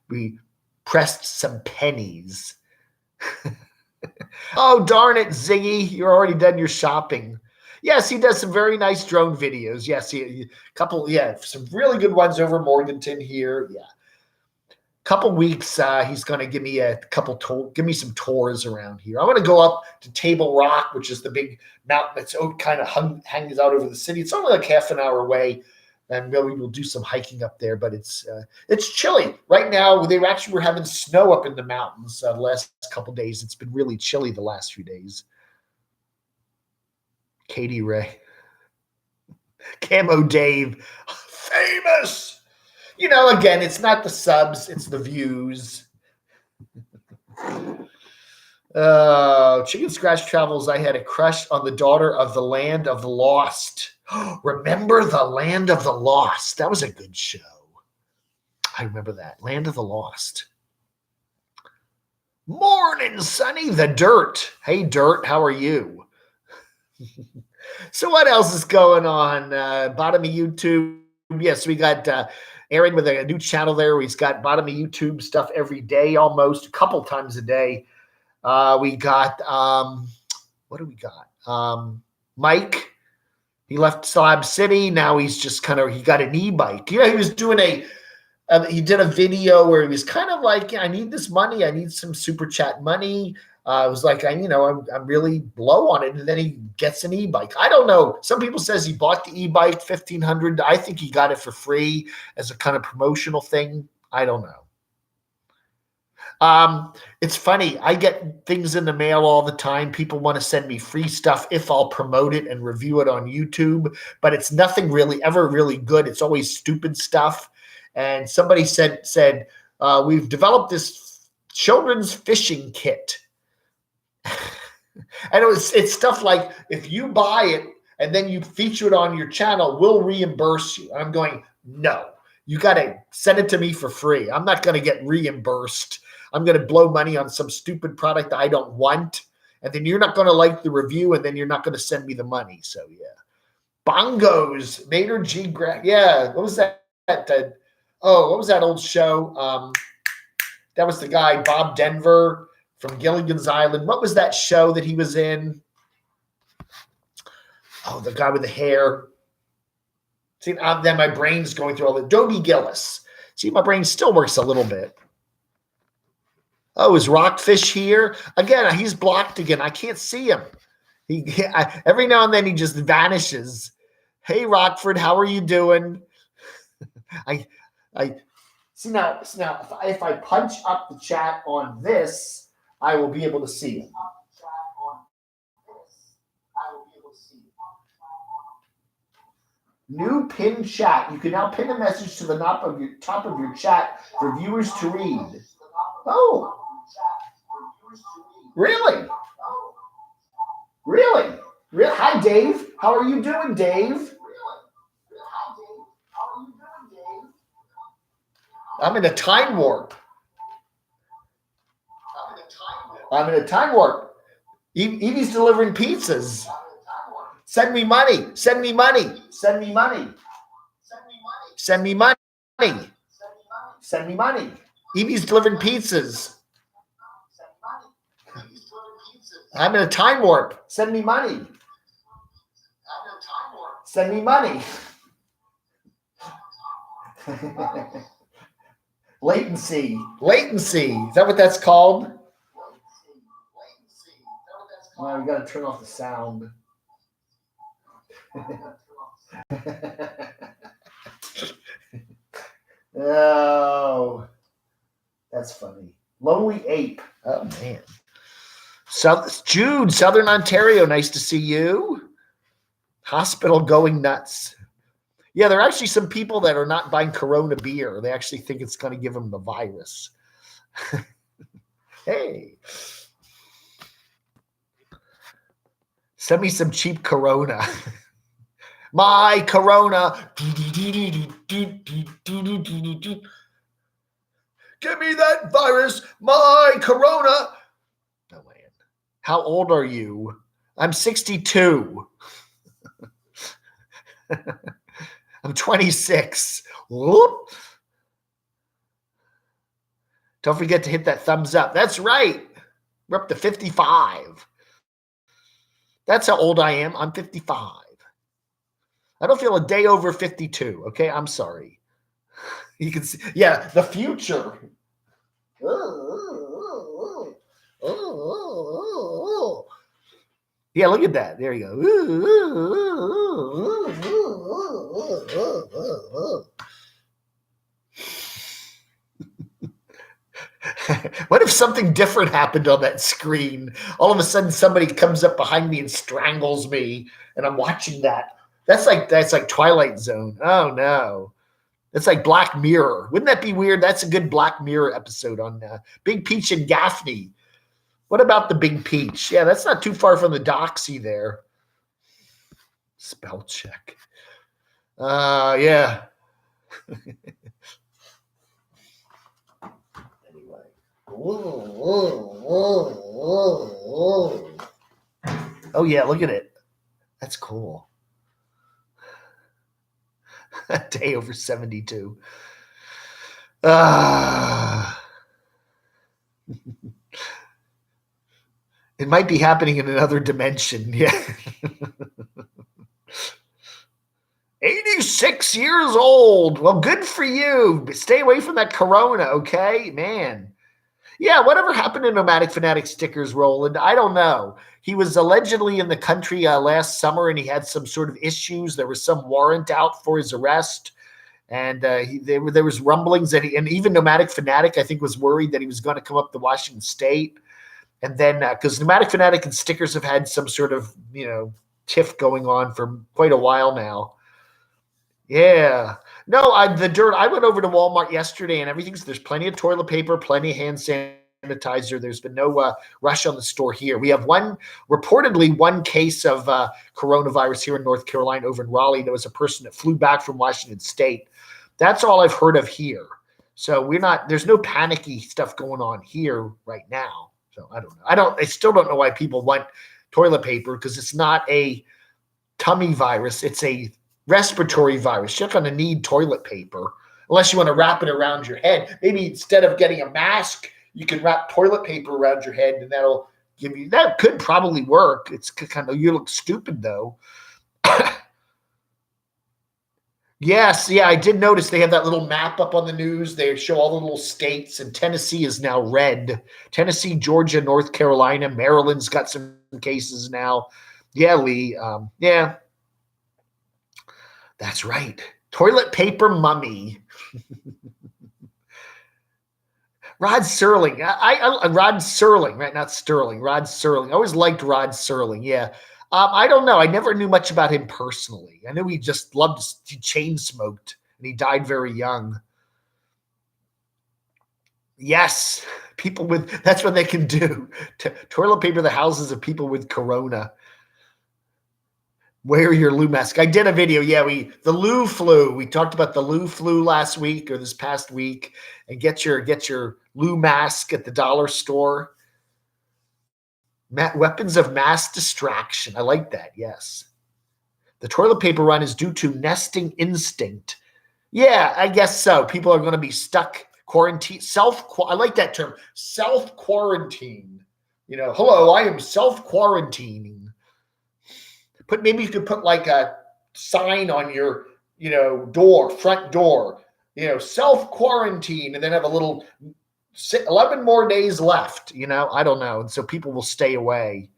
we pressed some pennies. Oh, darn it, Ziggy. You're already done your shopping. Yes, he does some very nice drone videos. Yes, some really good ones over Morganton here. Yeah. Couple weeks, he's going to give me give me some tours around here. I'm going to go up to Table Rock, which is the big mountain that's kind of hangs out over the city. It's only like half an hour away, and maybe we'll do some hiking up there. But it's chilly right now. They actually were having snow up in the mountains the last couple days. It's been really chilly the last few days. Katie Ray, Camo Dave, famous. Again, it's not the subs, it's the views. Chicken Scratch Travels, I had a crush on the daughter of the Land of the Lost. Remember the Land of the Lost? That was a good show. I remember that. Land of the Lost. Morning, Sonny, the Dirt. Hey, Dirt, how are you? So what else is going on? Bottom of YouTube. Yes, we got Aaron with a new channel there. He's got bottom of YouTube stuff every day, almost a couple times a day. We got what do we got? Mike. He left Slab City. Now he's just he got an e-bike. He was doing he did a video where he was kind of like, I need this money. I need some super chat money. I was like, I'm really low on it. And then he gets an e-bike. I don't know. Some people says he bought the e-bike, $1,500. I think he got it for free as a kind of promotional thing. I don't know. It's funny. I get things in the mail all the time. People want to send me free stuff if I'll promote it and review it on YouTube, but it's nothing really ever really good. It's always stupid stuff. And somebody said, we've developed this children's fishing kit. And it's stuff like, if you buy it and then you feature it on your channel, we'll reimburse you. And I'm going, no, you got to send it to me for free. I'm not going to get reimbursed. I'm going to blow money on some stupid product I don't want. And then you're not going to like the review, and then you're not going to send me the money. So, yeah. Bongos, Maynard G. Yeah, what was that? What was that old show? That was the guy, Bob Denver from Gilligan's Island. What was that show that he was in? Oh, the guy with the hair. See, then my brain's going through all the Dobie Gillis. See, my brain still works a little bit. Oh, is Rockfish here? Again, he's blocked again. I can't see him. Every now and then he just vanishes. Hey, Rockford, how are you doing? I see now if I punch up the chat on this, I will be able to see him. New pin chat. You can now pin a message to the top of your chat for viewers to read. Oh, really? Really? Hi, Dave. How are you doing, Dave? I'm in a time warp. Evie's delivering pizzas. Send me money. Send me money. Send me money. Send me money. Send me money. Evie's delivering pizzas. I'm in a time warp. Send me money. Send me money. Latency. Is that what that's called? Well, we got to turn off the sound. Oh, that's funny. Lonely Ape. Oh, man. Jude, Southern Ontario. Nice to see you. Hospital going nuts. Yeah, there are actually some people that are not buying Corona beer. They actually think it's going to give them the virus. Hey. Send me some cheap Corona. My Corona. Give me that virus. My Corona. Oh, man. How old are you? I'm 62. I'm 26. Whoop. Don't forget to hit that thumbs up. That's right. We're up to 55. That's how old I am. I'm 55. I don't feel a day over 52. Okay, I'm sorry. You can see, yeah, the future. Yeah, look at that. There you go. What if something different happened on that screen? All of a sudden, somebody comes up behind me and strangles me, and I'm watching that. That's like Twilight Zone. Oh no, it's like Black Mirror. Wouldn't that be weird? That's a good Black Mirror episode on Big Peach and Gaffney. What about the Big Peach? Yeah, that's not too far from the Doxy there. Spell check. Yeah. Anyway. Oh, yeah, look at it. That's cool. Day over 72. It might be happening in another dimension. Yeah. 86 years old. Well, good for you. Stay away from that Corona, okay? Man. Yeah, whatever happened to Nomadic Fanatic stickers, Roland? I don't know. He was allegedly in the country last summer, and he had some sort of issues. There was some warrant out for his arrest. And there was rumblings that and even Nomadic Fanatic, I think, was worried that he was going to come up to Washington State. And then because Nomadic Fanatic and Stickers have had some sort of, tiff going on for quite a while now. Yeah. No, the dirt. I went over to Walmart yesterday and there's plenty of toilet paper, plenty of hand sanitizer. There's been no rush on the store here. We have reportedly one case of coronavirus here in North Carolina over in Raleigh. There was a person that flew back from Washington State. That's all I've heard of here. So there's no panicky stuff going on here right now. So I don't know. I still don't know why people want toilet paper, because it's not a tummy virus. It's a respiratory virus. You're going to need toilet paper unless you want to wrap it around your head. Maybe instead of getting a mask, you can wrap toilet paper around your head, and that could probably work. It's kind of, you look stupid though. Yes, yeah, I did notice they have that little map up on the news. They show all the little states, and Tennessee is now red. Tennessee, Georgia, North Carolina, Maryland's got some cases now. Yeah, Lee. Yeah, that's right. Toilet paper mummy. Rod Serling. Rod Serling, right? Not Sterling. Rod Serling. I always liked Rod Serling. Yeah. I don't know. I never knew much about him personally. I knew he just he chain smoked, and he died very young. Yes, that's what they can do. Toilet paper the houses of people with corona. Wear your Lou mask. I did a video. Yeah, the Lou flu. We talked about the Lou flu last week or this past week. And get your Lou mask at the dollar store. Weapons of mass distraction. I like that. Yes. The toilet paper run is due to nesting instinct. Yeah, I guess so. People are going to be stuck quarantine. I like that term. Self-quarantine. Hello, I am self-quarantining. Maybe you could put like a sign on your, front door, self-quarantine, and then have a little 11 more days left, I don't know. And so people will stay away.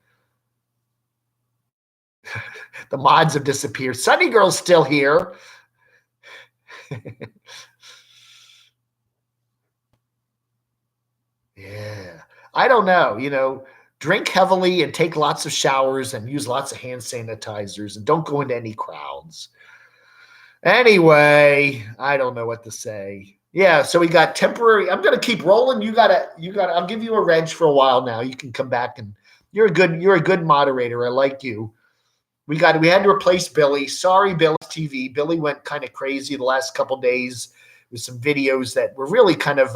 The mods have disappeared. Sunny Girl's still here. Yeah. I don't know, drink heavily and take lots of showers and use lots of hand sanitizers and don't go into any crowds. Anyway, I don't know what to say. Yeah, so we got temporary. I'm going to keep rolling. You got to I'll give you a wrench for a while now. You can come back, and you're a good moderator. I like you. We had to replace Billy. Sorry, Billy TV. Billy went kind of crazy the last couple days with some videos that were really kind of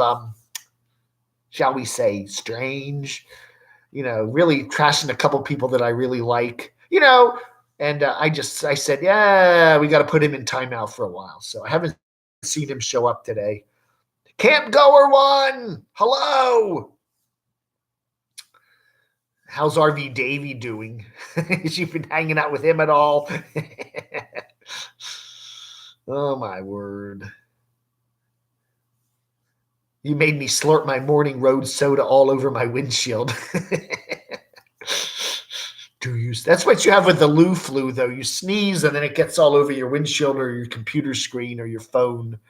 shall we say strange. Really trashing a couple people that I really like. And I said, yeah, we got to put him in timeout for a while. So I haven't seen him show up today. Camp Goer 1, hello. How's RV Davey doing? Has you been hanging out with him at all? Oh, my word. You made me slurp my morning road soda all over my windshield. That's what you have with the Lou flu, though. You sneeze, and then it gets all over your windshield or your computer screen or your phone.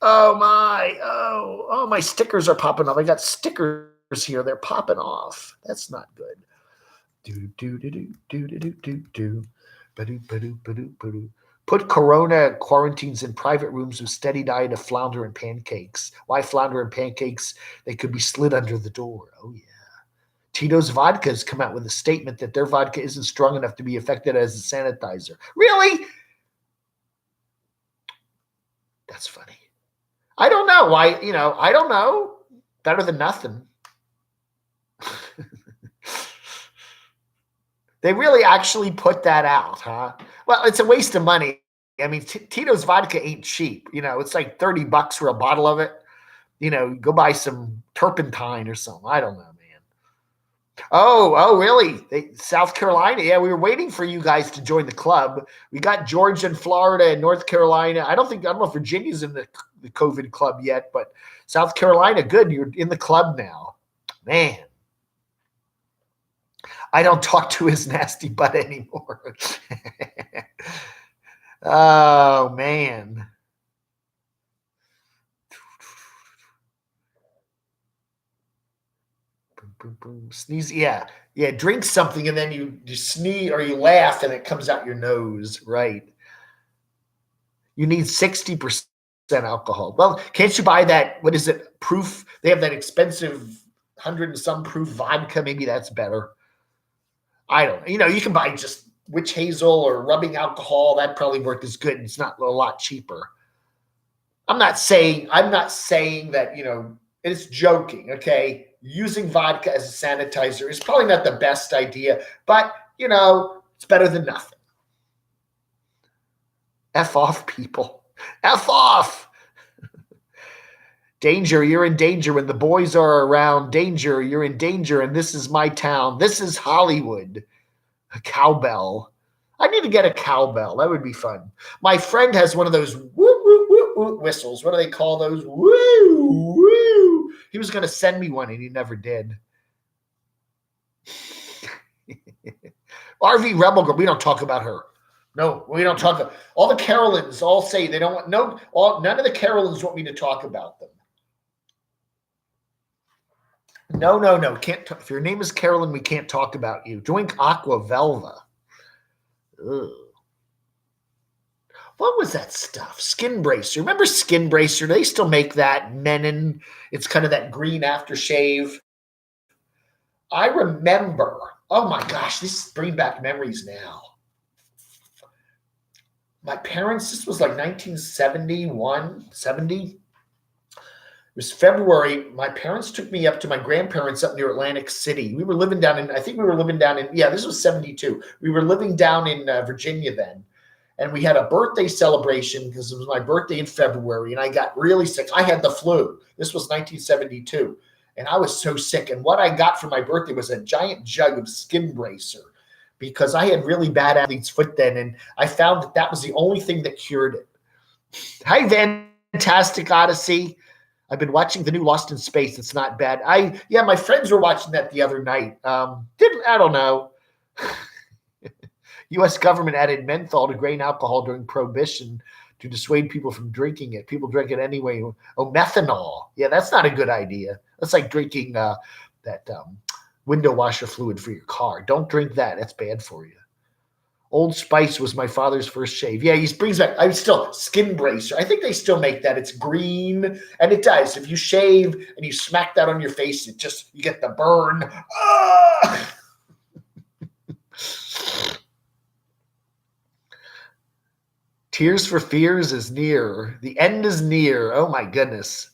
Oh, my. Oh, my stickers are popping off. I got stickers here. They're popping off. That's not good. Put corona quarantines in private rooms with steady diet of flounder and pancakes. Why flounder and pancakes? They could be slid under the door. Oh, yeah. Tito's Vodka has come out with a statement that their vodka isn't strong enough to be effective as a sanitizer. Really? That's funny. I don't know why, I don't know. Better than nothing. They really actually put that out, huh? Well, it's a waste of money. I mean, Tito's Vodka ain't cheap. It's like $30 for a bottle of it. Go buy some turpentine or something. I don't know, man. Oh, really? South Carolina. Yeah, we were waiting for you guys to join the club. We got Georgia and Florida and North Carolina. I don't know if Virginia's in the COVID club yet, but South Carolina, good. You're in the club now. Man. I don't talk to his nasty butt anymore. Oh, man. Boom, boom, boom. Sneeze. Yeah. Yeah. Drink something and then you sneeze or you laugh and it comes out your nose. Right. You need 60% alcohol. Well, can't you buy that? What is it? Proof. They have that expensive 100 and some proof vodka. Maybe that's better. I don't know. You can buy just witch hazel or rubbing alcohol. That probably work as good. It's not a lot cheaper. I'm not saying that, it's joking, okay? Using vodka as a sanitizer is probably not the best idea, but, it's better than nothing. F off, people. F off. Danger, you're in danger when the boys are around. Danger, you're in danger, and this is my town. This is Hollywood. A cowbell. I need to get a cowbell. That would be fun. My friend has one of those woo, woo, woo, woo whistles. What do they call those? Woo, woo. He was going to send me one, and he never did. RV Rebel Girl, we don't talk about her. No, we don't talk about all the Carolyns. All say they don't want none of the Carolyns want me to talk about them. No. Can't. If your name is Carolyn, we can't talk about you. Drink Aqua Velva. Ugh. What was that stuff? Skin Bracer. Remember Skin Bracer? They still make that. Menon. It's kind of that green aftershave. I remember. Oh my gosh, this is bringing back memories now. My parents, this was like 1971, 70. It was February. My parents took me up to my grandparents up near Atlantic City. We were living down in, this was 72. We were living down in Virginia then. And we had a birthday celebration because it was my birthday in February. And I got really sick. I had the flu. This was 1972. And I was so sick. And what I got for my birthday was a giant jug of Skin Bracer because I had really bad athlete's foot then. And I found that was the only thing that cured it. Hi, Fantastic Odyssey. I've been watching the new Lost in Space. It's not bad. My friends were watching that the other night. I don't know. U.S. government added menthol to grain alcohol during Prohibition to dissuade people from drinking it. People drink it anyway. Oh, methanol. Yeah, that's not a good idea. That's like drinking that window washer fluid for your car. Don't drink that. That's bad for you. Old Spice was my father's first shave. Yeah, he brings back, Skin Bracer. I think they still make that. It's green, and it does. If you shave and you smack that on your face, you get the burn. Ah! Tears for Fears is near. The end is near. Oh, my goodness.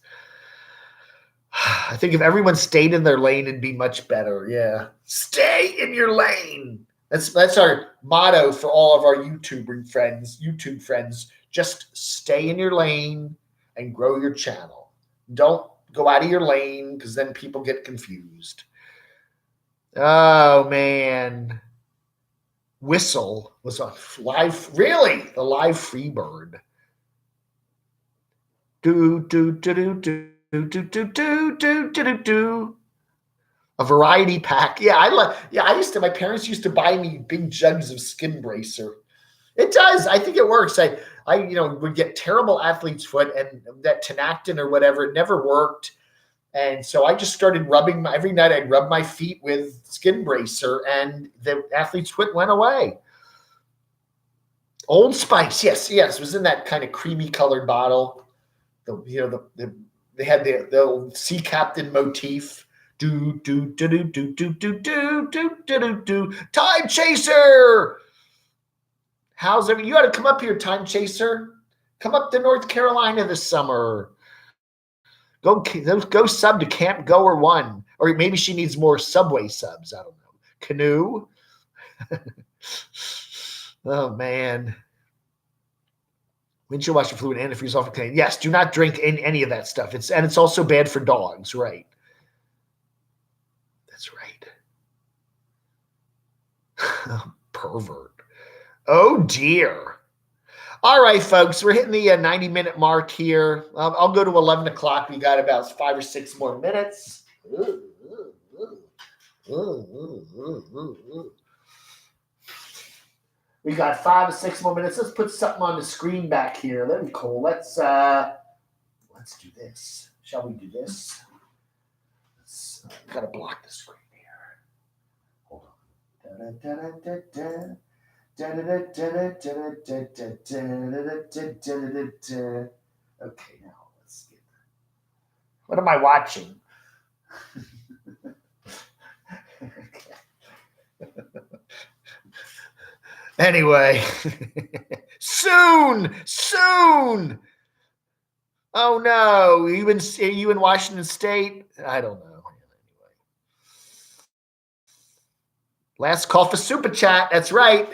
I think if everyone stayed in their lane, it'd be much better. Yeah. Stay in your lane. That's our motto for all of our YouTube friends. Just stay in your lane and grow your channel. Don't go out of your lane because then people get confused. Oh, man. Whistle was on live. Really? The live Freebird. Do. A variety pack. My parents used to buy me big jugs of Skin Bracer. It does. I think it works. I would get terrible athlete's foot and that Tenactin or whatever, it never worked. And so I just started every night I'd rub my feet with Skin Bracer and the athlete's foot went away. Old Spice. Yes. It was in that kind of creamy colored bottle. They had the old sea captain motif. Do. Time Chaser. You got to come up here, Time Chaser. Come up to North Carolina this summer. Go sub to Camp Goer 1. Or maybe she needs more Subway subs. I don't know. Canoe. Oh, man. Windshield washer fluid, antifreeze off. Yes, do not drink any of that stuff. It's also bad for dogs, right? That's right. Pervert. Oh, dear. All right, folks, we're hitting the 90-minute mark here. I'll go to 11 o'clock. We got about 5 or 6 more minutes. We got 5 or 6 more minutes. Let's put something on the screen back here. That'd be cool. Let's do this. Shall we do this? Gotta block the screen here. Hold on. Okay, now let's get. What am I watching? Anyway, soon. Oh no, are you in Washington State? I don't know. Anyway, last call for super chat. That's right.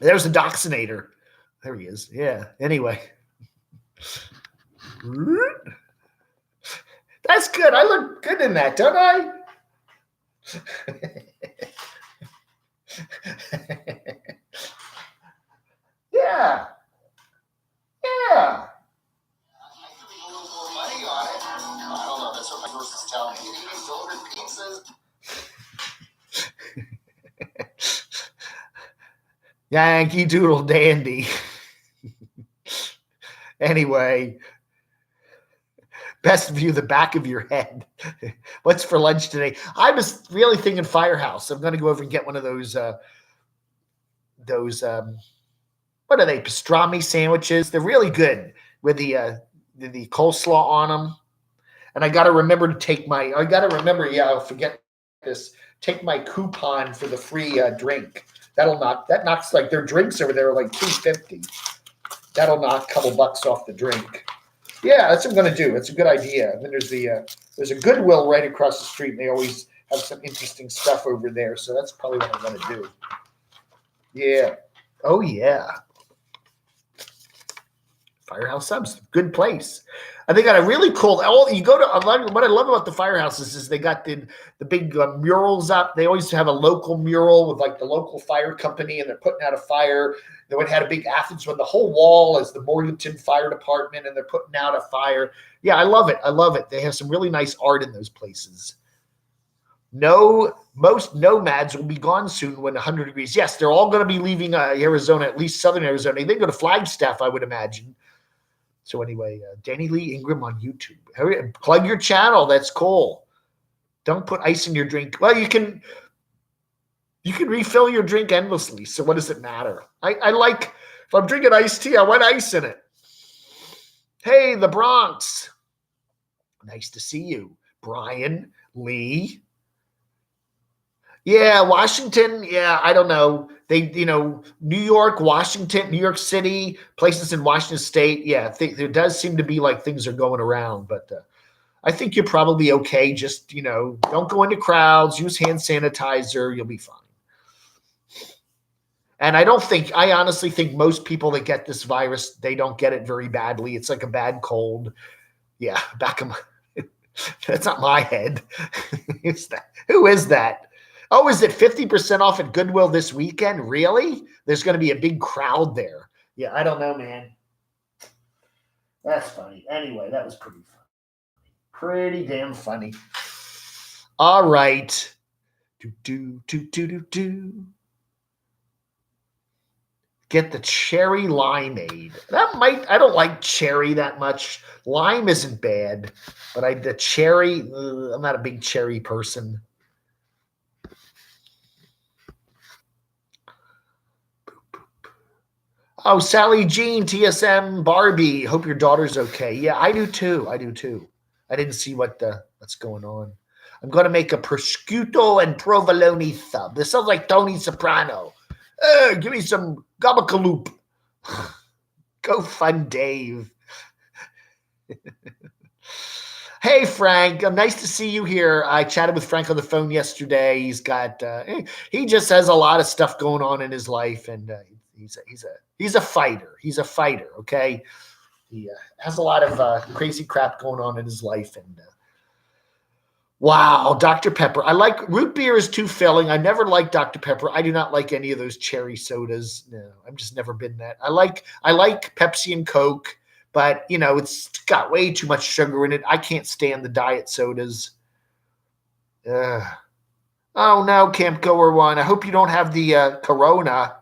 There's a Doxinator. There he is. Yeah. Anyway, that's good. I look good in that, don't I? Yeah. Yankee Doodle Dandy. Anyway, best view the back of your head. What's for lunch today? I was really thinking Firehouse. I'm going to go over and get one of those what are they? Pastrami sandwiches. They're really good with the coleslaw on them. And I got to remember to take I'll forget this. Take my coupon for the free drink. That knocks like their drinks over there are like $2.50. That'll knock a couple bucks off the drink. Yeah, that's what I'm going to do. It's a good idea. And then there's a Goodwill right across the street, and they always have some interesting stuff over there. So that's probably what I'm going to do. Yeah. Oh yeah. Firehouse Subs, good place. And they got a really cool. You go to what I love about the Firehouses is they got the big murals up. They always have a local mural with like the local fire company, and they're putting out a fire. They had a big Athens one. The whole wall is the Morganton Fire Department, and they're putting out a fire. Yeah, I love it. They have some really nice art in those places. Most nomads will be gone soon when 100 degrees. Yes, they're all going to be leaving Arizona, at least southern Arizona. They go to Flagstaff, I would imagine. So anyway, Danny Lee Ingram on YouTube. Plug your channel. That's cool. Don't put ice in your drink. Well, you can refill your drink endlessly. So what does it matter? I like, if I'm drinking iced tea, I want ice in it. Hey, the Bronx. Nice to see you. Brian Lee. Yeah, Washington. Yeah, I don't know. New York, Washington, New York City, places in Washington State. Yeah, there does seem to be like things are going around, but I think you're probably okay. Just, don't go into crowds, use hand sanitizer. You'll be fine. And I honestly think most people that get this virus, they don't get it very badly. It's like a bad cold. Yeah, that's not my head. Who is that? Oh, is it 50% off at Goodwill this weekend? Really? There's going to be a big crowd there. Yeah, I don't know, man. That's funny. Anyway, that was pretty funny. Pretty damn funny. All right. Get the cherry limeade. I don't like cherry that much. Lime isn't bad, but the cherry, I'm not a big cherry person. Oh, Sally Jean, TSM, Barbie. Hope your daughter's okay. Yeah, I do too. I didn't see what's going on. I'm going to make a prosciutto and provolone sub. This sounds like Tony Soprano. Give me some gabakaloop. Go fun, Dave. Hey, Frank. Nice to see you here. I chatted with Frank on the phone yesterday. He's got he just has a lot of stuff going on in his life, and he's a fighter. He's a fighter. Okay, he has a lot of crazy crap going on in his life, and wow, Dr. Pepper. I like root beer is too filling. I never liked Dr. Pepper. I do not like any of those cherry sodas. No, I've just never been that. I like Pepsi and Coke. But, it's got way too much sugar in it. I can't stand the diet sodas. Oh no, Camp Goer One. I hope you don't have the corona.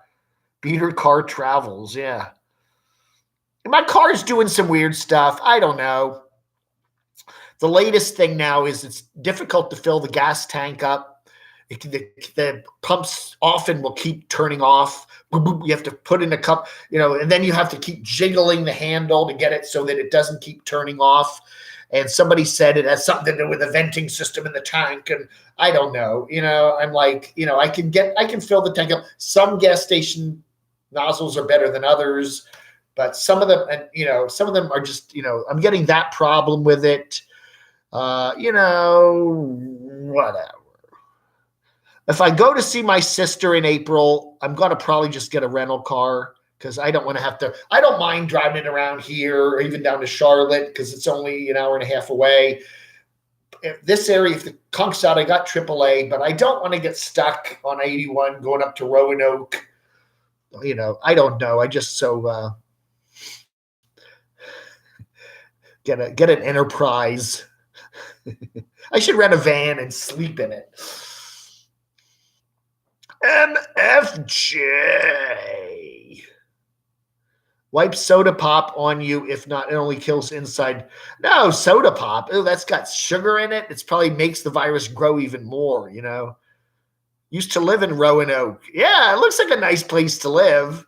Beater car travels. Yeah. My car's doing some weird stuff. I don't know. The latest thing now is it's difficult to fill the gas tank up. The pumps often will keep turning off. You have to put in a cup, and then you have to keep jiggling the handle to get it so that it doesn't keep turning off. And somebody said it has something to do with the venting system in the tank. And I don't know. I'm like, I can fill the tank up. Some gas station nozzles are better than others, but some of them, some of them are just, I'm getting that problem with it. Whatever. If I go to see my sister in April, I'm going to probably just get a rental car because I don't want to have to. I don't mind driving it around here or even down to Charlotte because it's only an hour and a half away. If this area, if the conks out, I got AAA, but I don't want to get stuck on 81 going up to Roanoke. I don't know. I just get an Enterprise. I should rent a van and sleep in it. MFJ. Wipe soda pop on you. If not, it only kills inside. No, soda pop. Oh, that's got sugar in it. It probably makes the virus grow even more, Used to live in Roanoke. Yeah, it looks like a nice place to live.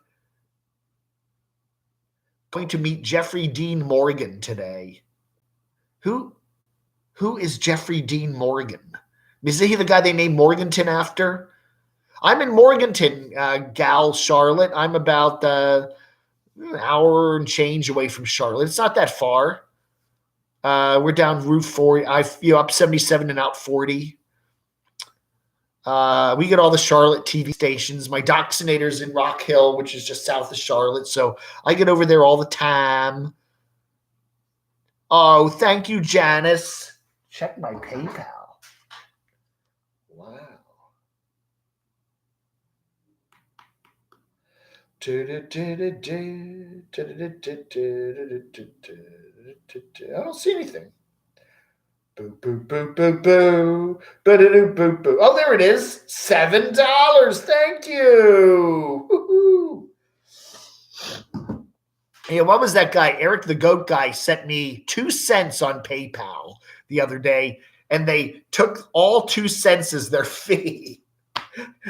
Going to meet Jeffrey Dean Morgan today. Who is Jeffrey Dean Morgan? Is he the guy they named Morganton after? I'm in Morganton, gal, Charlotte. I'm about an hour and change away from Charlotte. It's not that far. We're down Route 40. Up 77 and out 40. We get all the Charlotte TV stations. My Doxinator's in Rock Hill, which is just south of Charlotte. So I get over there all the time. Oh, thank you, Janice. Check my PayPal. Wow. I don't see anything. Boo, boo, boo, boo, boo. Boo, boo, boo. Oh, there it is. $7. Thank you. Woo-hoo. Yeah, what was that guy? Eric the Goat guy sent me 2 cents on PayPal the other day, and they took all 2 cents as their fee.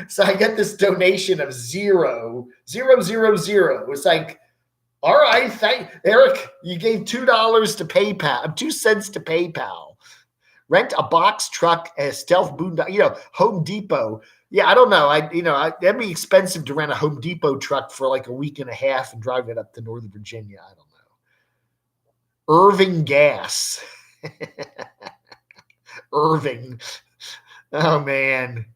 So I get this donation of 0.000. It's like, all right, thank Eric. You gave $2 to PayPal, 2 cents to PayPal. Rent a box truck, a stealth boondock, Home Depot. Yeah, I don't know. That'd be expensive to rent a Home Depot truck for like a week and a half and drive it up to Northern Virginia. I don't know. Irving Gas. Irving. Oh man.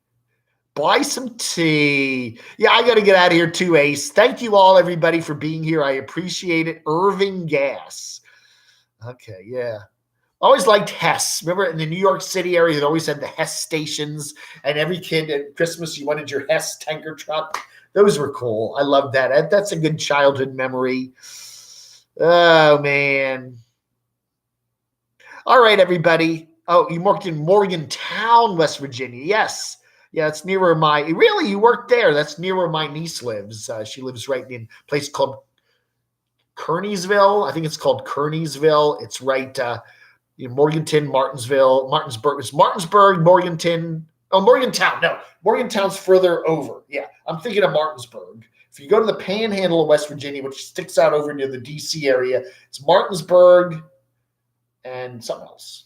Buy some tea. Yeah, I got to get out of here too, Ace. Thank you all, everybody, for being here. I appreciate it. Irving Gas. Okay, yeah. Always liked Hess. Remember in the New York City area, they always had the Hess stations, and every kid at Christmas, you wanted your Hess tanker truck. Those were cool. I love that. That's a good childhood memory. Oh, man. All right, everybody. Oh, you worked in Morgantown, West Virginia. Yes. Yeah, it's near where you worked there. That's near where my niece lives. She lives right in a place called Kearneysville. I think it's called Kearneysville. It's right Morganton, Martinsburg. It's Martinsburg, Morganton. Oh, Morgantown. No, Morgantown's further over. Yeah, I'm thinking of Martinsburg. If you go to the panhandle of West Virginia, which sticks out over near the D.C. area, it's Martinsburg and something else.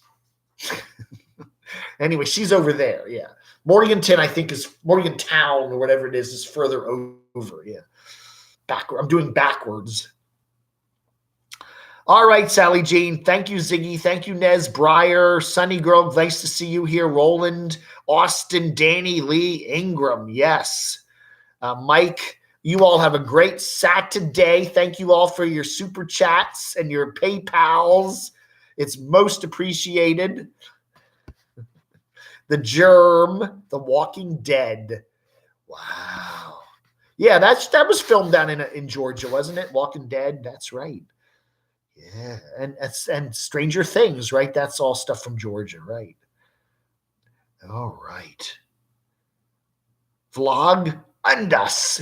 Anyway, she's over there. Yeah. Morganton, I think, is Morgantown or whatever it is further over. Yeah. I'm doing backwards. All right, Sally Jean. Thank you, Ziggy. Thank you, Nez Breyer. Sunny Girl, nice to see you here. Roland, Austin, Danny, Lee, Ingram. Yes. Mike, you all have a great Saturday. Thank you all for your super chats and your PayPals. It's most appreciated. The Germ, The Walking Dead. Wow. Yeah, that was filmed down in Georgia, wasn't it? Walking Dead. That's right. Yeah, and Stranger Things, right? That's all stuff from Georgia, right? All right. vlog undas.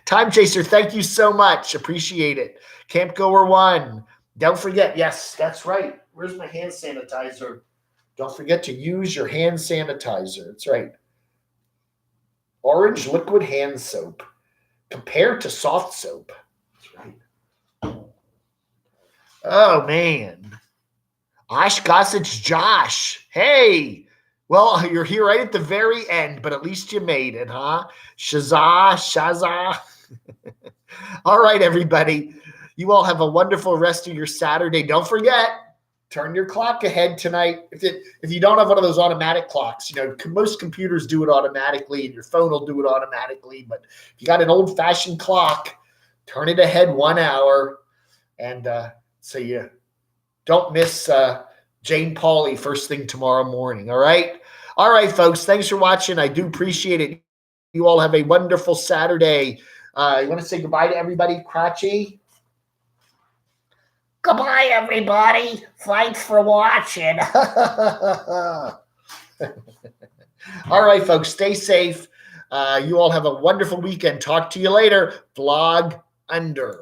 Time Chaser, thank you so much. Appreciate it. Camp Goer 1. Don't forget, yes, that's right. Where's my hand sanitizer? Don't forget to use your hand sanitizer. That's right. Orange liquid hand soap compared to soft soap. That's right. Oh, man. Osh Gossage Josh. Hey. Well, you're here right at the very end, but at least you made it, huh? Shaza. All right, everybody. You all have a wonderful rest of your Saturday. Don't forget, turn your clock ahead tonight. If you don't have one of those automatic clocks, most computers do it automatically and your phone will do it automatically. But if you got an old-fashioned clock, turn it ahead 1 hour. And so you don't miss Jane Pauley first thing tomorrow morning. All right? All right, folks. Thanks for watching. I do appreciate it. You all have a wonderful Saturday. You want to say goodbye to everybody, Cratchy? Goodbye, everybody. Thanks for watching. All right, folks. Stay safe. You all have a wonderful weekend. Talk to you later. Vlog under.